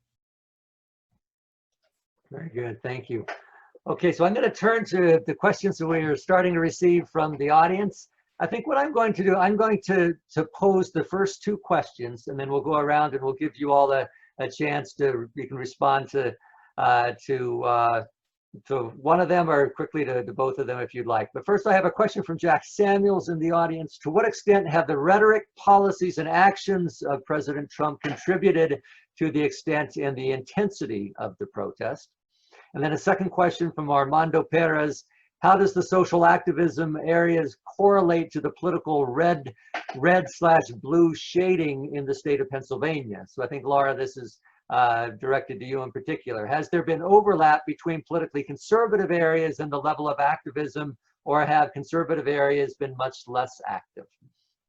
Very good, thank you. Okay, so I'm going to turn to the questions that we are starting to receive from the audience. I think what I'm going to do, I'm going to pose the first two questions, and then we'll go around and we'll give you all a chance to, you can respond to one of them or quickly to both of them if you'd like. But first I have a question from Jack Samuels in the audience. To what extent have the rhetoric, policies, and actions of President Trump contributed to the extent and the intensity of the protest? And then a second question from Armando Perez. How does the social activism areas correlate to the political red/blue shading in the state of Pennsylvania? So I think, Lara, this is directed to you in particular. Has there been overlap between politically conservative areas and the level of activism, or have conservative areas been much less active?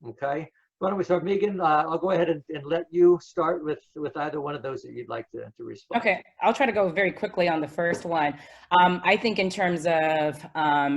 Okay, why don't we start, Megan? I'll go ahead and let you start with either one of those that you'd like to respond. Okay, I'll try to go very quickly on the first one. I think in terms of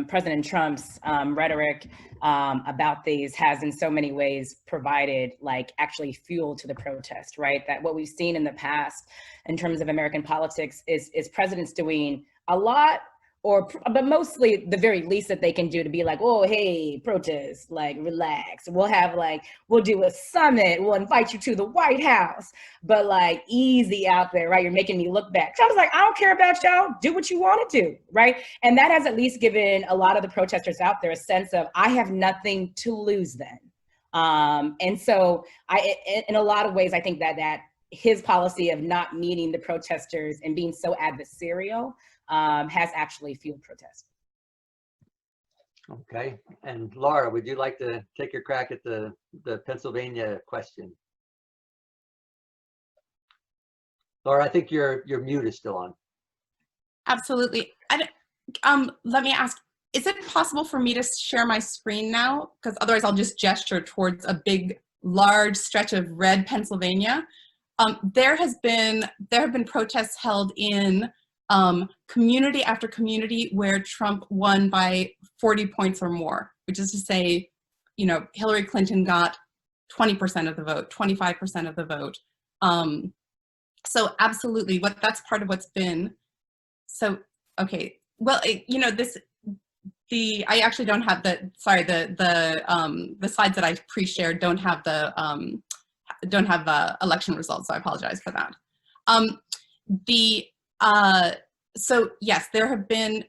President Trump's rhetoric about these has in so many ways provided like actually fuel to the protest, right? That what we've seen in the past in terms of American politics is presidents doing a lot, but mostly the very least that they can do to be like, oh, hey, protest, like relax. We'll do a summit. We'll invite you to the White House, but like easy out there, right? You're making me look back. Trump's like, I don't care about y'all. Do what you want to do, right? And that has at least given a lot of the protesters out there a sense of, I have nothing to lose then. And so in a lot of ways, I think that his policy of not meeting the protesters and being so adversarial has actually fueled protests. Okay, and Lara, would you like to take your crack at the Pennsylvania question? Lara, I think your mute is still on. Absolutely. Let me ask, is it possible for me to share my screen now? Because otherwise I'll just gesture towards a big, large stretch of red Pennsylvania. There have been protests held in community after community where Trump won by 40 points or more, which is to say, you know, Hillary Clinton got 20% of the vote, 25% of the vote. So absolutely, that's part of what's been. So, okay, well, you know, I actually don't have the slides that I pre-shared don't have the election results, so I apologize for that. So yes, there have been,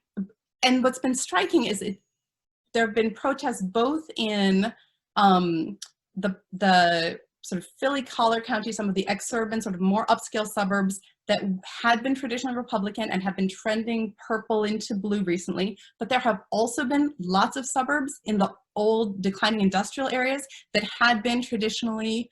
and what's been striking is there have been protests both in the sort of Philly, Collier County, some of the exurban, sort of more upscale suburbs that had been traditionally Republican and have been trending purple into blue recently. But there have also been lots of suburbs in the old declining industrial areas that had been traditionally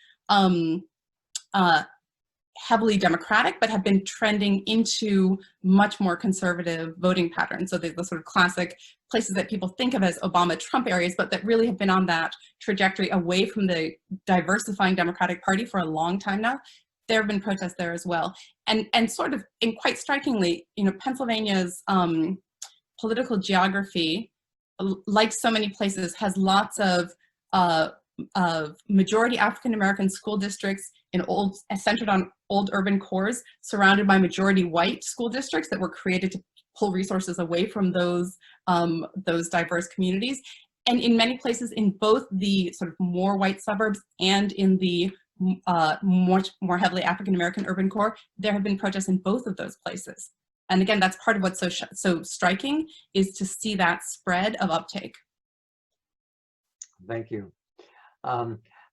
heavily Democratic, but have been trending into much more conservative voting patterns. So the sort of classic places that people think of as Obama-Trump areas, but that really have been on that trajectory away from the diversifying Democratic Party for a long time now. There have been protests there as well. And sort of, and quite strikingly, you know, Pennsylvania's political geography, like so many places, has lots of majority African-American school districts centered on old urban cores, surrounded by majority white school districts that were created to pull resources away from those diverse communities. And in many places in both the sort of more white suburbs and in the much more heavily African-American urban core, there have been protests in both of those places. And again, that's part of what's so striking, is to see that spread of uptake. Thank you.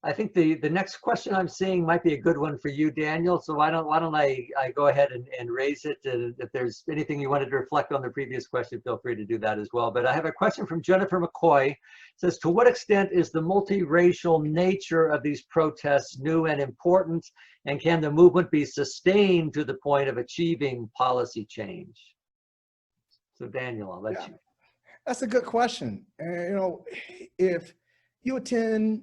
I think the next question I'm seeing might be a good one for you, Daniel. So why don't I go ahead and raise it? And if there's anything you wanted to reflect on the previous question, feel free to do that as well. But I have a question from Jennifer McCoy. It says, to what extent is the multiracial nature of these protests new and important? And can the movement be sustained to the point of achieving policy change? So Daniel, I'll let you. That's a good question. And, you know, if you attend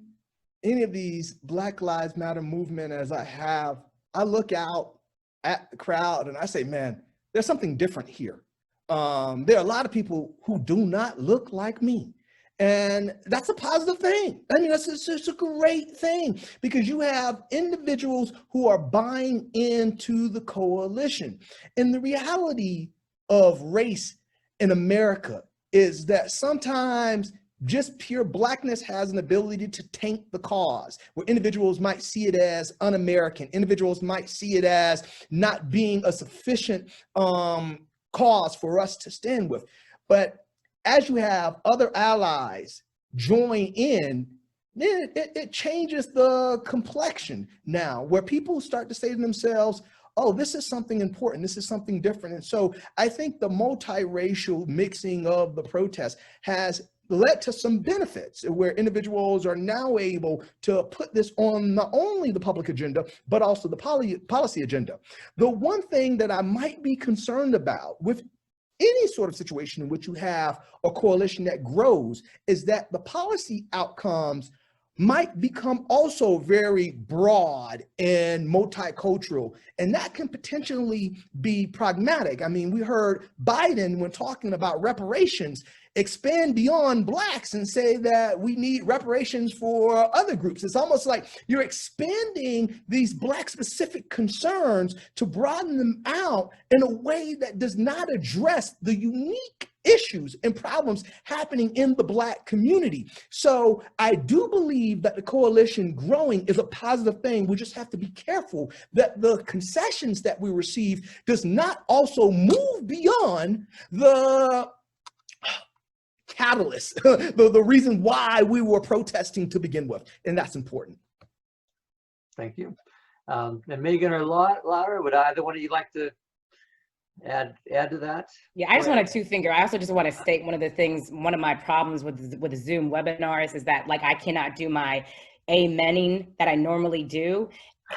any of these Black Lives Matter movement as I have, I look out at the crowd and I say, man, there's something different here. There are a lot of people who do not look like me. And that's a positive thing. I mean, that's just a great thing, because you have individuals who are buying into the coalition. And the reality of race in America is that sometimes just pure Blackness has an ability to taint the cause, where individuals might see it as un-American. Individuals might see it as not being a sufficient cause for us to stand with. But as you have other allies join in, it changes the complexion now, where people start to say to themselves, oh, this is something important, this is something different. And so I think the multiracial mixing of the protest has led to some benefits, where individuals are now able to put this on not only the public agenda, but also the policy agenda. The one thing that I might be concerned about with any sort of situation in which you have a coalition that grows is that the policy outcomes might become also very broad and multicultural, and that can potentially be pragmatic. I mean, we heard Biden, when talking about reparations, expand beyond Blacks and say that we need reparations for other groups. It's almost like you're expanding these Black specific concerns to broaden them out in a way that does not address the unique issues and problems happening in the Black community. So I do believe that the coalition growing is a positive thing. We just have to be careful that the concessions that we receive does not also move beyond the catalyst, the reason why we were protesting to begin with, and that's important. Thank you. And Megan or Lara, would either one of you like to add to that? Yeah, I just want a two-finger. I also just want to state one of the things, one of my problems with Zoom webinars is that like I cannot do my amening that I normally do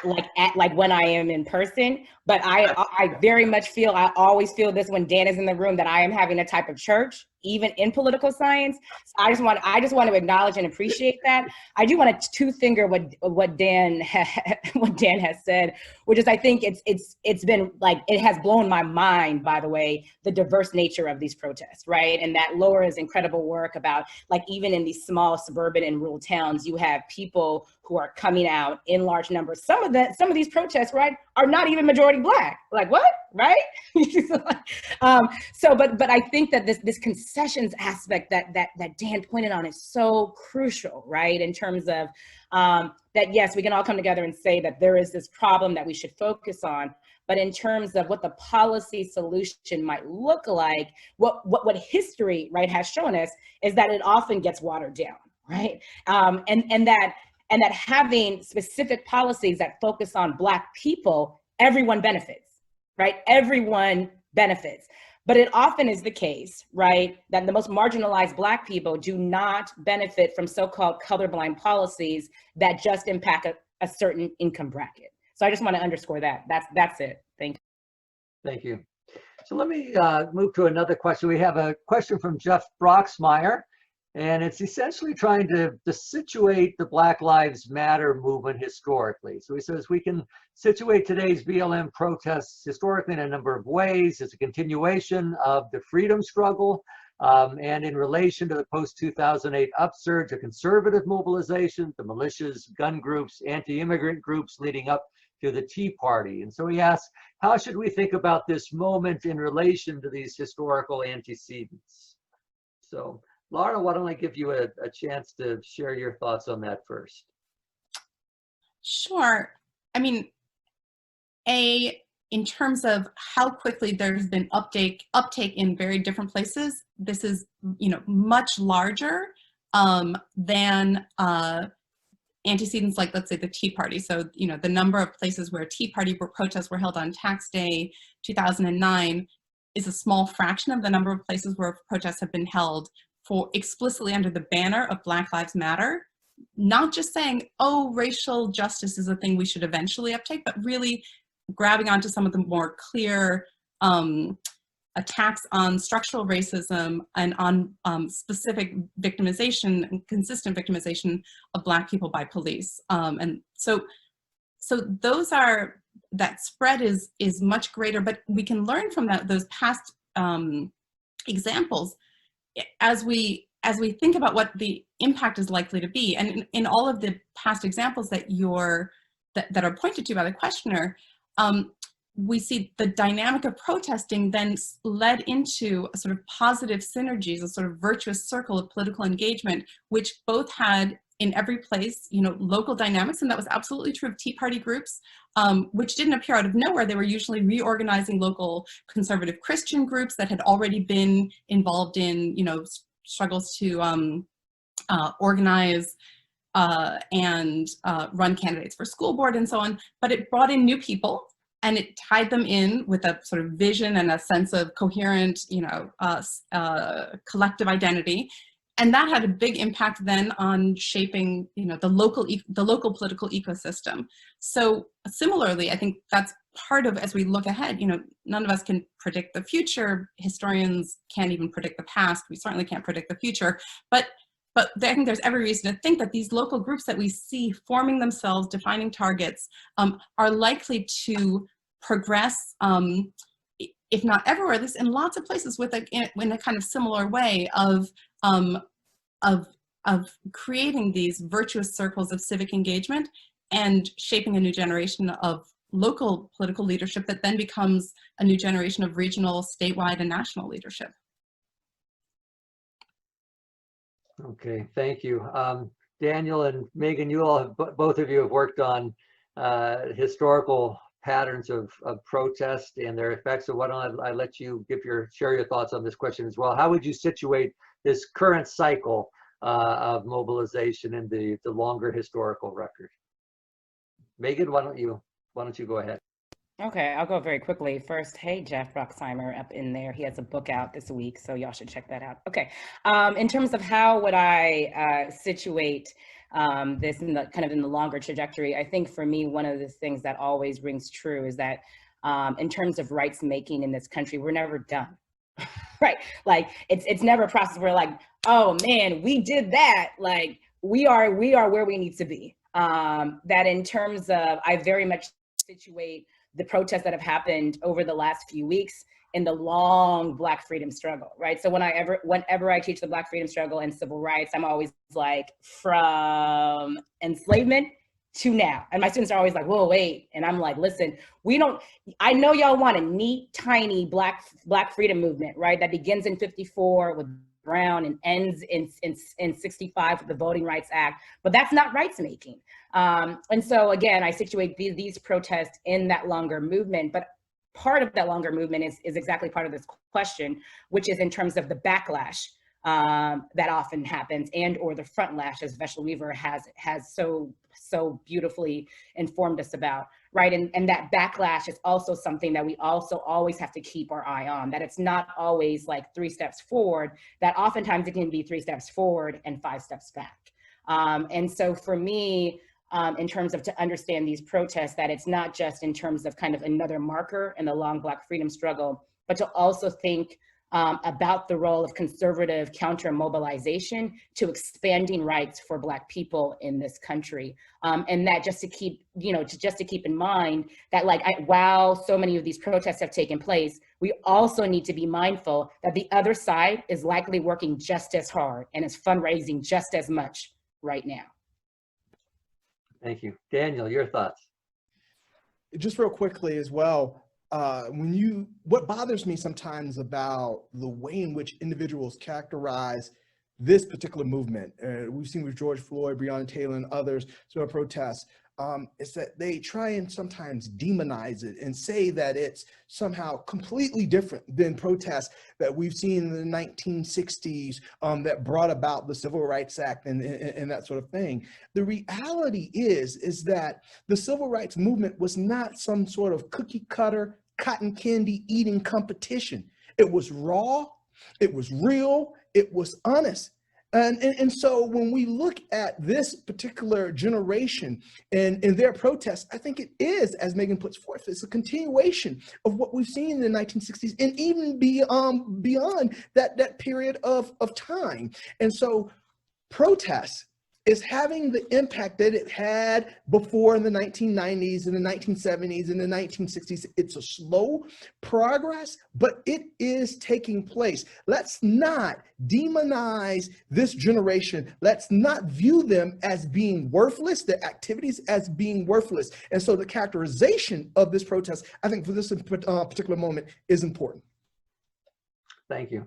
like when I am in person, but I very much feel, I always feel this when Dan is in the room, that I am having a type of church, even in political science. So I just want to acknowledge and appreciate that. I do want to two-finger what Dan has said, which is I think it's been like, it has blown my mind, by the way, the diverse nature of these protests, right? And that Laura's incredible work about like even in these small suburban and rural towns, you have people who are coming out in large numbers. Some of these protests, right, are not even majority Black. Like what, right? But I think that this concessions aspect that Dan pointed on is so crucial, right? In terms of that, yes, we can all come together and say that there is this problem that we should focus on, but in terms of what the policy solution might look like, what history, right, has shown us is that it often gets watered down, right? And that having specific policies that focus on Black people, everyone benefits, right? Everyone benefits. But it often is the case, right, that the most marginalized Black people do not benefit from so-called colorblind policies that just impact a certain income bracket. So I just want to underscore that. That's it. Thank you. Thank you. So let me move to another question. We have a question from Jeff Broxmeyer, and it's essentially trying to situate the Black Lives Matter movement historically. So he says we can situate today's BLM protests historically in a number of ways. It's a continuation of the freedom struggle, and in relation to the post-2008 upsurge, a conservative mobilization, the militias, gun groups, anti-immigrant groups leading up to the Tea Party. And so he asks, how should we think about this moment in relation to these historical antecedents? So Lara, why don't I give you a chance to share your thoughts on that first? Sure. I mean, in terms of how quickly there's been uptake in very different places, this is, much larger than antecedents like, let's say, the Tea Party. So, the number of places where Tea Party protests were held on Tax Day 2009 is a small fraction of the number of places where protests have been held for explicitly under the banner of Black Lives Matter, not just saying, oh, racial justice is a thing we should eventually uptake, but really grabbing onto some of the more clear attacks on structural racism and on specific victimization and consistent victimization of Black people by police. And so those are, that spread is much greater, but we can learn from those past examples as we think about what the impact is likely to be. And in all of the past examples that that are pointed to by the questioner, we see the dynamic of protesting then led into a sort of positive synergies, a sort of virtuous circle of political engagement, which both had in every place, local dynamics, and that was absolutely true of Tea Party groups, which didn't appear out of nowhere. They were usually reorganizing local conservative Christian groups that had already been involved in, struggles to organize and run candidates for school board and so on. But it brought in new people, and it tied them in with a sort of vision and a sense of coherent, collective identity. And that had a big impact then on shaping, the local political ecosystem. So similarly, I think that's part of, as we look ahead, none of us can predict the future. Historians can't even predict the past. We certainly can't predict the future. But I think there's every reason to think that these local groups that we see forming themselves, defining targets, are likely to progress, if not everywhere, at least in lots of places, in a kind of similar way of creating these virtuous circles of civic engagement and shaping a new generation of local political leadership that then becomes a new generation of regional, statewide, and national leadership. Okay, thank you. Daniel and Megan, you all have, both of you have worked on historical patterns of protest and their effects. So why don't I let you share your thoughts on this question as well. How would you situate this current cycle of mobilization in the longer historical record? Megan, why don't you go ahead? Okay, I'll go very quickly. First, hey, Jeff Roxheimer up in there. He has a book out this week, so y'all should check that out. Okay, in terms of how would I situate this in the kind of in the longer trajectory, I think for me, one of the things that always rings true is that in terms of rights making in this country, we're never done. Right, like it's never a process where like, oh man, we did that. Like we are where we need to be. That in terms of, I very much situate the protests that have happened over the last few weeks in the long Black freedom struggle, right? So whenever I teach the Black freedom struggle and civil rights, I'm always like, from enslavement to now. And my students are always like, whoa, wait. And I'm like, listen, I know y'all want a neat, tiny Black freedom movement, right? That begins in 54 with Brown and ends in 65 with the Voting Rights Act, but that's not rights making. And so again, I situate these protests in that longer movement, but part of that longer movement is exactly part of this question, which is in terms of the backlash that often happens, and or the front lash, as Veshel Weaver has so beautifully informed us about, right? And that backlash is also something that we also always have to keep our eye on, that it's not always like 3 steps forward, that oftentimes it can be 3 steps forward and 5 steps back. And so for me, in terms of to understand these protests, that it's not just in terms of kind of another marker in the long Black freedom struggle, but to also think about the role of conservative counter mobilization to expanding rights for Black people in this country. And that just to keep, just to keep in mind that like, while so many of these protests have taken place, we also need to be mindful that the other side is likely working just as hard and is fundraising just as much right now. Thank you. Daniel, your thoughts? Just real quickly as well, what bothers me sometimes about the way in which individuals characterize this particular movement, we've seen with George Floyd, Breonna Taylor, and others, sort of protests, is that they try and sometimes demonize it and say that it's somehow completely different than protests that we've seen in the 1960s that brought about the Civil Rights Act and that sort of thing. The reality is that the Civil Rights Movement was not some sort of cookie cutter, cotton candy eating competition. It was raw, it was real, it was honest. And so when we look at this particular generation and their protests, I think it is, as Megan puts forth, it's a continuation of what we've seen in the 1960s and even beyond that period of time. And so protests is having the impact that it had before in the 1990s, in the 1970s, in the 1960s. It's a slow progress, but it is taking place. Let's not demonize this generation. Let's not view them as being worthless, their activities as being worthless. And so the characterization of this protest, I think for this particular moment, is important. Thank you.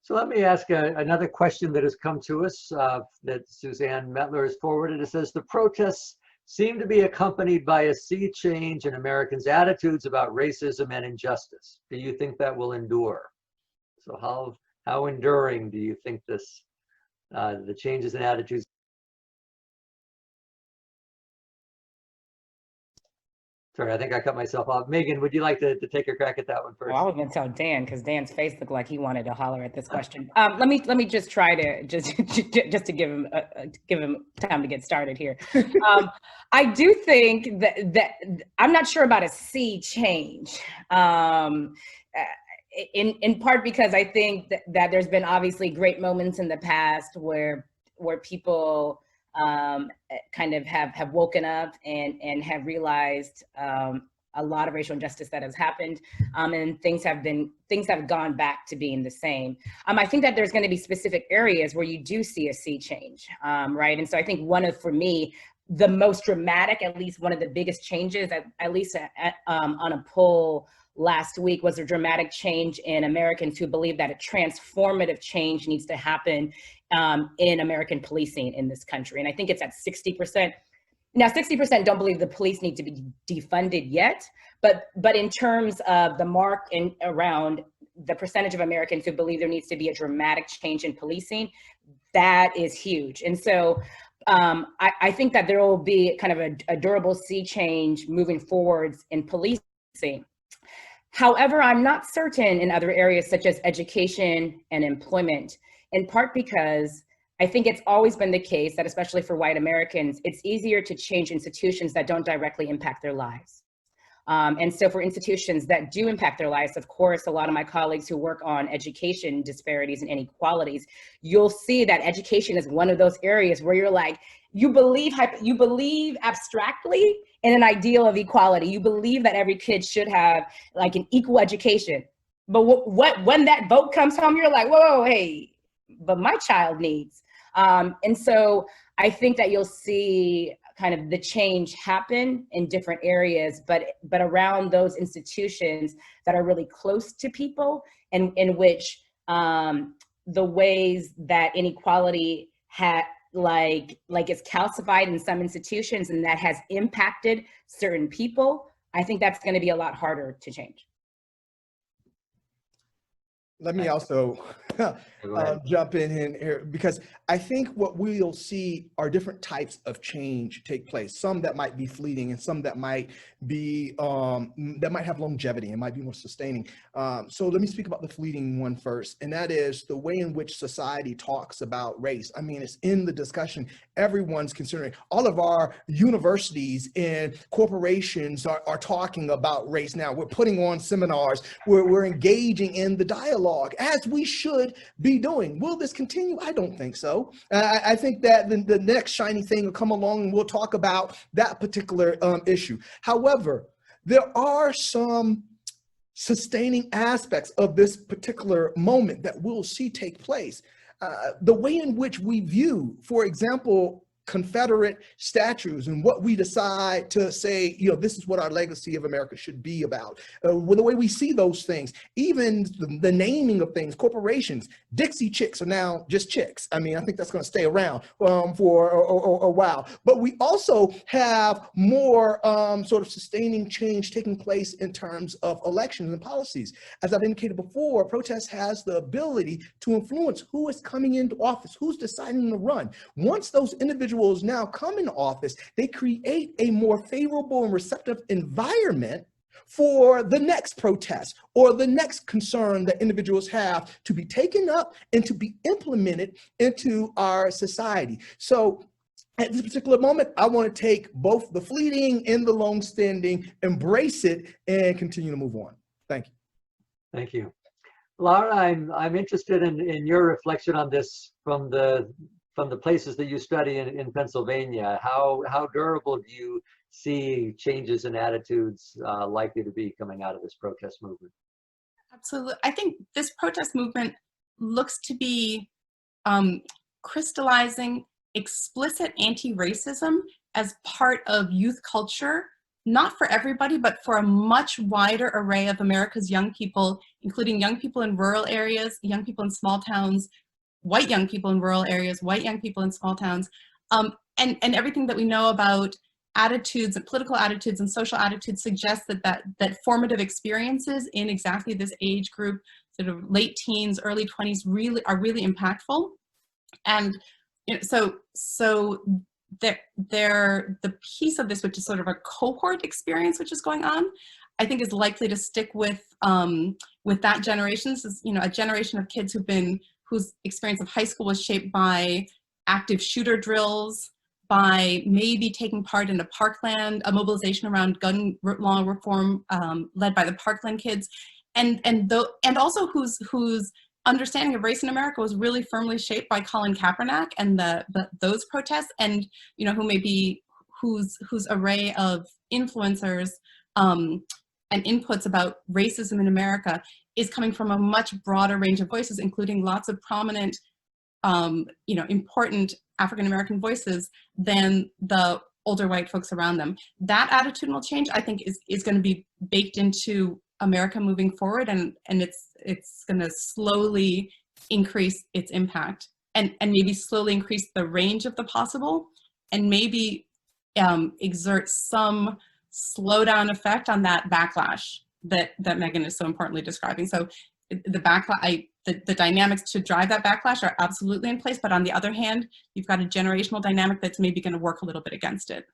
So let me ask another question that has come to us that Suzanne Mettler has forwarded. It says, the protests seem to be accompanied by a sea change in Americans' attitudes about racism and injustice. Do you think that will endure? So how enduring do you think this, the changes in attitudes? Sorry, I think I cut myself off. Megan, would you like to take a crack at that one first? Well, I was gonna tell Dan, because Dan's face looked like he wanted to holler at this question. Let me just try to just to give him time to get started here. I do think that I'm not sure about a sea change. In part because I think that there's been obviously great moments in the past where people kind of have woken up and have realized a lot of racial injustice that has happened, and things have gone back to being the same. I think that there's going to be specific areas where you do see a sea change, right? And so I think for me, the most dramatic, at least one of the biggest changes, at least on a poll last week, was a dramatic change in Americans who believe that a transformative change needs to happen in American policing in this country. And I think it's at 60%. Now, 60% don't believe the police need to be defunded yet, but in terms of the mark around the percentage of Americans who believe there needs to be a dramatic change in policing, that is huge. And so I think that there will be kind of a durable sea change moving forwards in policing. see. However, I'm not certain in other areas such as education and employment, in part because I think it's always been the case that, especially for white Americans, it's easier to change institutions that don't directly impact their lives. And so for institutions that do impact their lives, of course, a lot of my colleagues who work on education disparities and inequalities, you'll see that education is one of those areas where you're like, you believe abstractly in an ideal of equality. You believe that every kid should have like an equal education. But when that vote comes home, you're like, whoa, hey, but my child needs. And so I think that you'll see kind of the change happen in different areas, but around those institutions that are really close to people, and in which the ways that inequality is calcified in some institutions and that has impacted certain people, I think that's going to be a lot harder to change. Let me also jump in here, because I think what we'll see are different types of change take place. Some that might be fleeting, and some that might be that might have longevity and might be more sustaining. So let me speak about the fleeting one first, and that is the way in which society talks about race. I mean, it's in the discussion. Everyone's considering. All of our universities and corporations are talking about race now. We're putting on seminars. We're engaging in the dialogue, as we should be doing. Will this continue? I don't think so. I think that the next shiny thing will come along and we'll talk about that particular issue. However, there are some sustaining aspects of this particular moment that we'll see take place. The way in which we view, for example, Confederate statues and what we decide to say, you know, this is what our legacy of America should be about. The way we see those things, even the naming of things, corporations, Dixie Chicks are now just chicks. I mean, I think that's going to stay around for a while. But we also have more sort of sustaining change taking place in terms of elections and policies. As I've indicated before, protest has the ability to influence who is coming into office, who's deciding to run. Once those individuals now come in office, they create a more favorable and receptive environment for the next protest or the next concern that individuals have to be taken up and to be implemented into our society. So at this particular moment, I want to take both the fleeting and the long-standing, embrace it, and continue to move on. Thank you. Thank you. Lara, I'm interested in your reflection on this from the places that you study in Pennsylvania. How durable do you see changes in attitudes likely to be coming out of this protest movement? Absolutely. I think this protest movement looks to be crystallizing explicit anti-racism as part of youth culture, not for everybody, but for a much wider array of America's young people, including young people in rural areas, young people in small towns, white young people in rural areas, white young people in small towns, and everything that we know about attitudes and political attitudes and social attitudes suggests that formative experiences in exactly this age group, sort of late teens, early 20s, are really impactful. And you know, so the piece of this, which is sort of a cohort experience, which is going on, I think is likely to stick with that generation. This is, you know, a generation of kids whose experience of high school was shaped by active shooter drills, by maybe taking part in a mobilization around gun law reform led by the Parkland kids, and also whose understanding of race in America was really firmly shaped by Colin Kaepernick and those protests, and you know, whose array of influencers and inputs about racism in America is coming from a much broader range of voices, including lots of prominent, you know, important African-American voices than the older white folks around them. That attitudinal change, I think, is going to be baked into America moving forward, and it's going to slowly increase its impact, and maybe slowly increase the range of the possible, and maybe exert some slowdown effect on that backlash that Megan is so importantly describing. So the dynamics to drive that backlash are absolutely in place, but on the other hand, you've got a generational dynamic that's maybe going to work a little bit against it.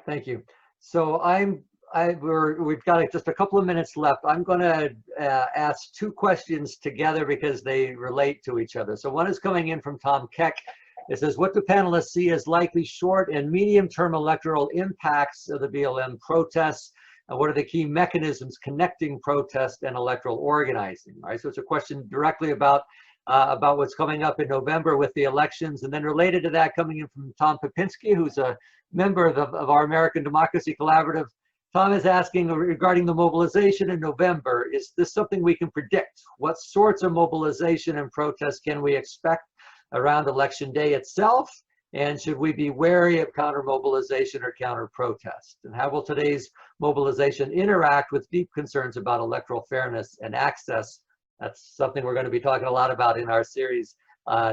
Thank you. So I'm we've got just a couple of minutes left. I'm going to ask two questions together because they relate to each other. So one is coming in from Tom Keck. It says, what do panelists see as likely short and medium-term electoral impacts of the BLM protests? And what are the key mechanisms connecting protest and electoral organizing? All right, so it's a question directly about what's coming up in November with the elections. And then related to that, coming in from Tom Popinski, who's a member of our American Democracy Collaborative. Tom is asking regarding the mobilization in November, is this something we can predict? What sorts of mobilization and protests can we expect around Election Day itself? And should we be wary of counter-mobilization or counter-protest? And how will today's mobilization interact with deep concerns about electoral fairness and access? That's something we're going to be talking a lot about in our series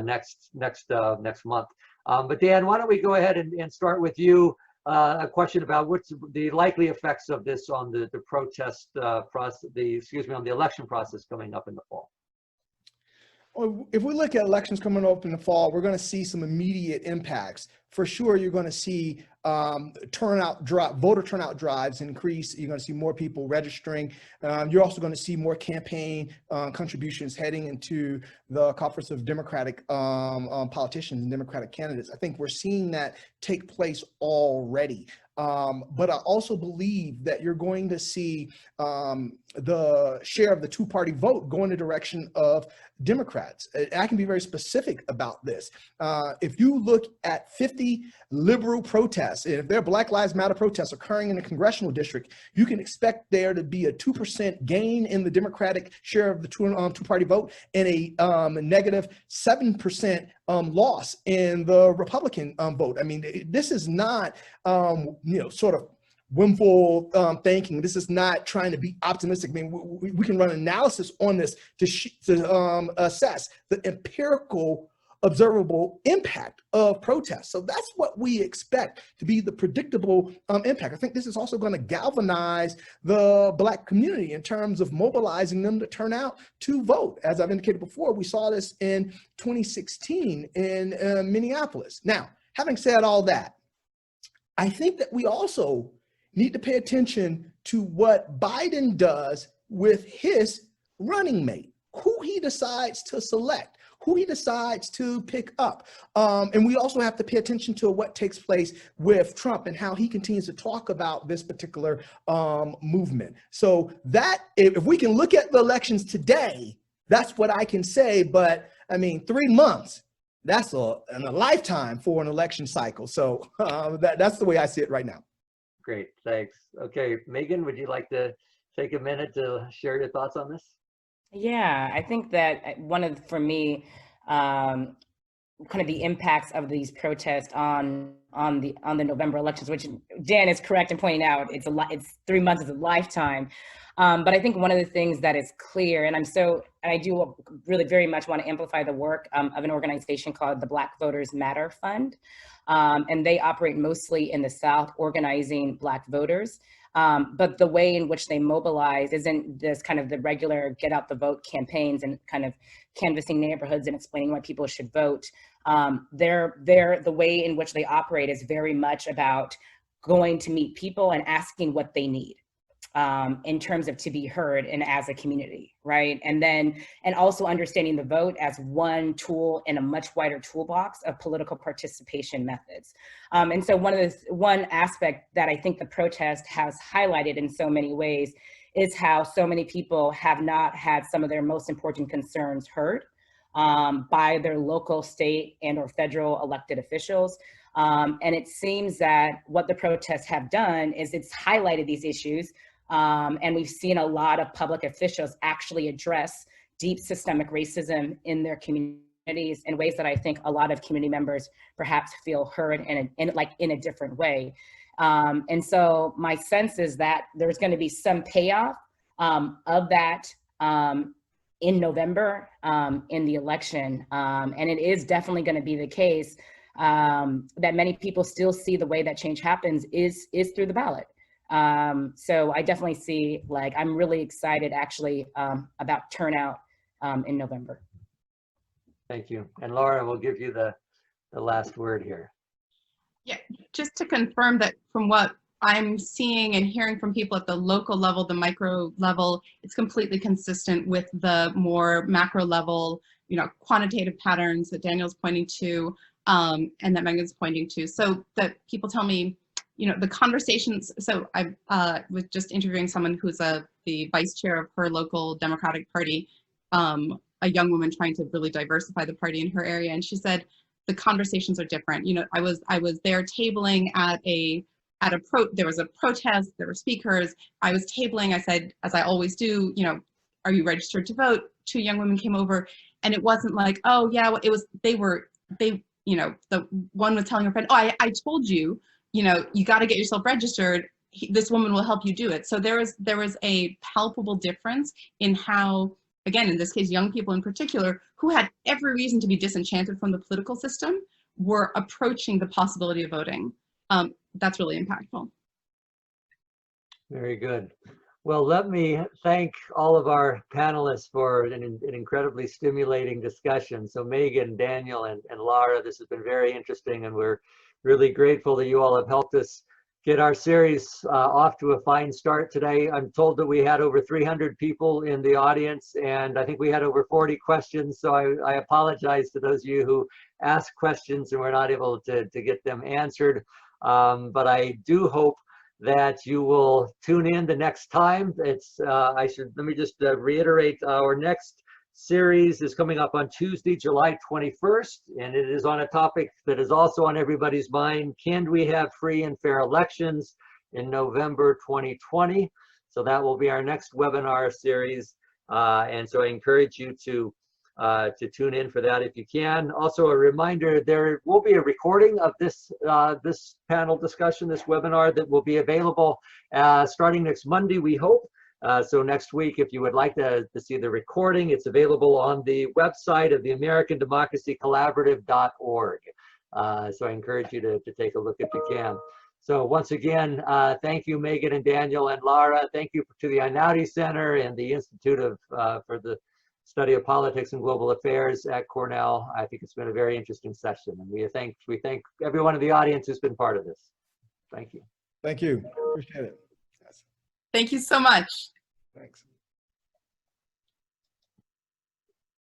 next month. But Dan, why don't we go ahead and start with you? A question about what's the likely effects of this on the protest process, on the election process coming up in the fall. If we look at elections coming up in the fall, we're going to see some immediate impacts. For sure, you're going to see voter turnout drives increase. You're going to see more people registering. You're also going to see more campaign contributions heading into the coffers of Democratic politicians and Democratic candidates. I think we're seeing that take place already. But I also believe that you're going to see the share of the two-party vote go in the direction of Democrats. I can be very specific about this. If you look at 50 liberal protests, and if there are Black Lives Matter protests occurring in a congressional district, you can expect there to be a 2% gain in the Democratic share of the two-party vote and a negative 7% loss in the Republican vote. I mean, this is not, sort of whimful thinking. This is not trying to be optimistic. I mean, we can run analysis on this to assess the empirical observable impact of protests. So that's what we expect to be the predictable impact. I think this is also going to galvanize the Black community in terms of mobilizing them to turn out to vote. As I've indicated before, we saw this in 2016 in Minneapolis. Now, having said all that, I think that we also need to pay attention to what Biden does with his running mate, who he decides to select, who he decides to pick up. And we also have to pay attention to what takes place with Trump and how he continues to talk about this particular movement. So that, if we can look at the elections today, that's what I can say. But I mean, 3 months, that's a lifetime for an election cycle. So that's the way I see it right now. Great, thanks. Okay, Megan, would you like to take a minute to share your thoughts on this? Yeah, I think that for me, kind of the impacts of these protests on the November elections, which Dan is correct in pointing out, it's 3 months is a lifetime. But I think one of the things that is clear, and I do really very much want to amplify the work of an organization called the Black Voters Matter Fund. And they operate mostly in the South, organizing Black voters. But the way in which they mobilize isn't this kind of the regular get out the vote campaigns and kind of canvassing neighborhoods and explaining why people should vote. The way in which they operate is very much about going to meet people and asking what they need in terms of to be heard and as a community, right? And also understanding the vote as one tool in a much wider toolbox of political participation methods. And so one aspect that I think the protest has highlighted in so many ways is how so many people have not had some of their most important concerns heard by their local, state, and or federal elected officials. And it seems that what the protests have done is it's highlighted these issues. And we've seen a lot of public officials actually address deep systemic racism in their communities in ways that I think a lot of community members perhaps feel heard in a different way. And so my sense is that there's going to be some payoff of that in November in the election. And it is definitely going to be the case that many people still see the way that change happens is through the ballot. So I definitely see, I'm really excited actually about turnout in November. Thank you. And Lara, we'll give you the last word here. Yeah, just to confirm that from what I'm seeing and hearing from people at the local level, the micro level, it's completely consistent with the more macro level, quantitative patterns that Daniel's pointing to, and that Megan's pointing to. So that people tell me, the conversations. So I was just interviewing someone who's the vice chair of her local Democratic Party, a young woman trying to really diversify the party in her area, and she said the conversations are different. I was there tabling there was a protest, there were speakers, I was tabling, I said, as I always do, are you registered to vote? 2 young women came over, and it wasn't like, oh yeah, it was, the one was telling her friend, oh, I told you, you got to get yourself registered, this woman will help you do it. So there was a palpable difference in how, again, in this case, young people in particular, who had every reason to be disenchanted from the political system, were approaching the possibility of voting. That's really impactful. Very good. Well, let me thank all of our panelists for an incredibly stimulating discussion. So Megan, Daniel, and Lara, this has been very interesting, and we're really grateful that you all have helped us get our series off to a fine start today. I'm told that we had over 300 people in the audience, and I think we had over 40 questions. So I apologize to those of you who asked questions and were not able to get them answered. But I do hope that you will tune in the next time. Let me just reiterate, our next series is coming up on Tuesday, July 21st, and it is on a topic that is also on everybody's mind. Can we have free and fair elections in November 2020? So that will be our next webinar series. And so I encourage you to tune in for that if you can. Also, a reminder, there will be a recording of this panel discussion, this webinar, that will be available starting next Monday, we hope. So next week, if you would like to see the recording, it's available on the website of the American Democracy Collaborative.org. So I encourage you to take a look if you can. So once again, thank you, Megan and Daniel and Lara. Thank you to the Einaudi Center and the Institute for the Study of Politics and Global Affairs at Cornell. I think it's been a very interesting session, and we thank everyone in the audience who's been part of this. Thank you. Thank you. Appreciate it. Yes. Thank you so much. Thanks.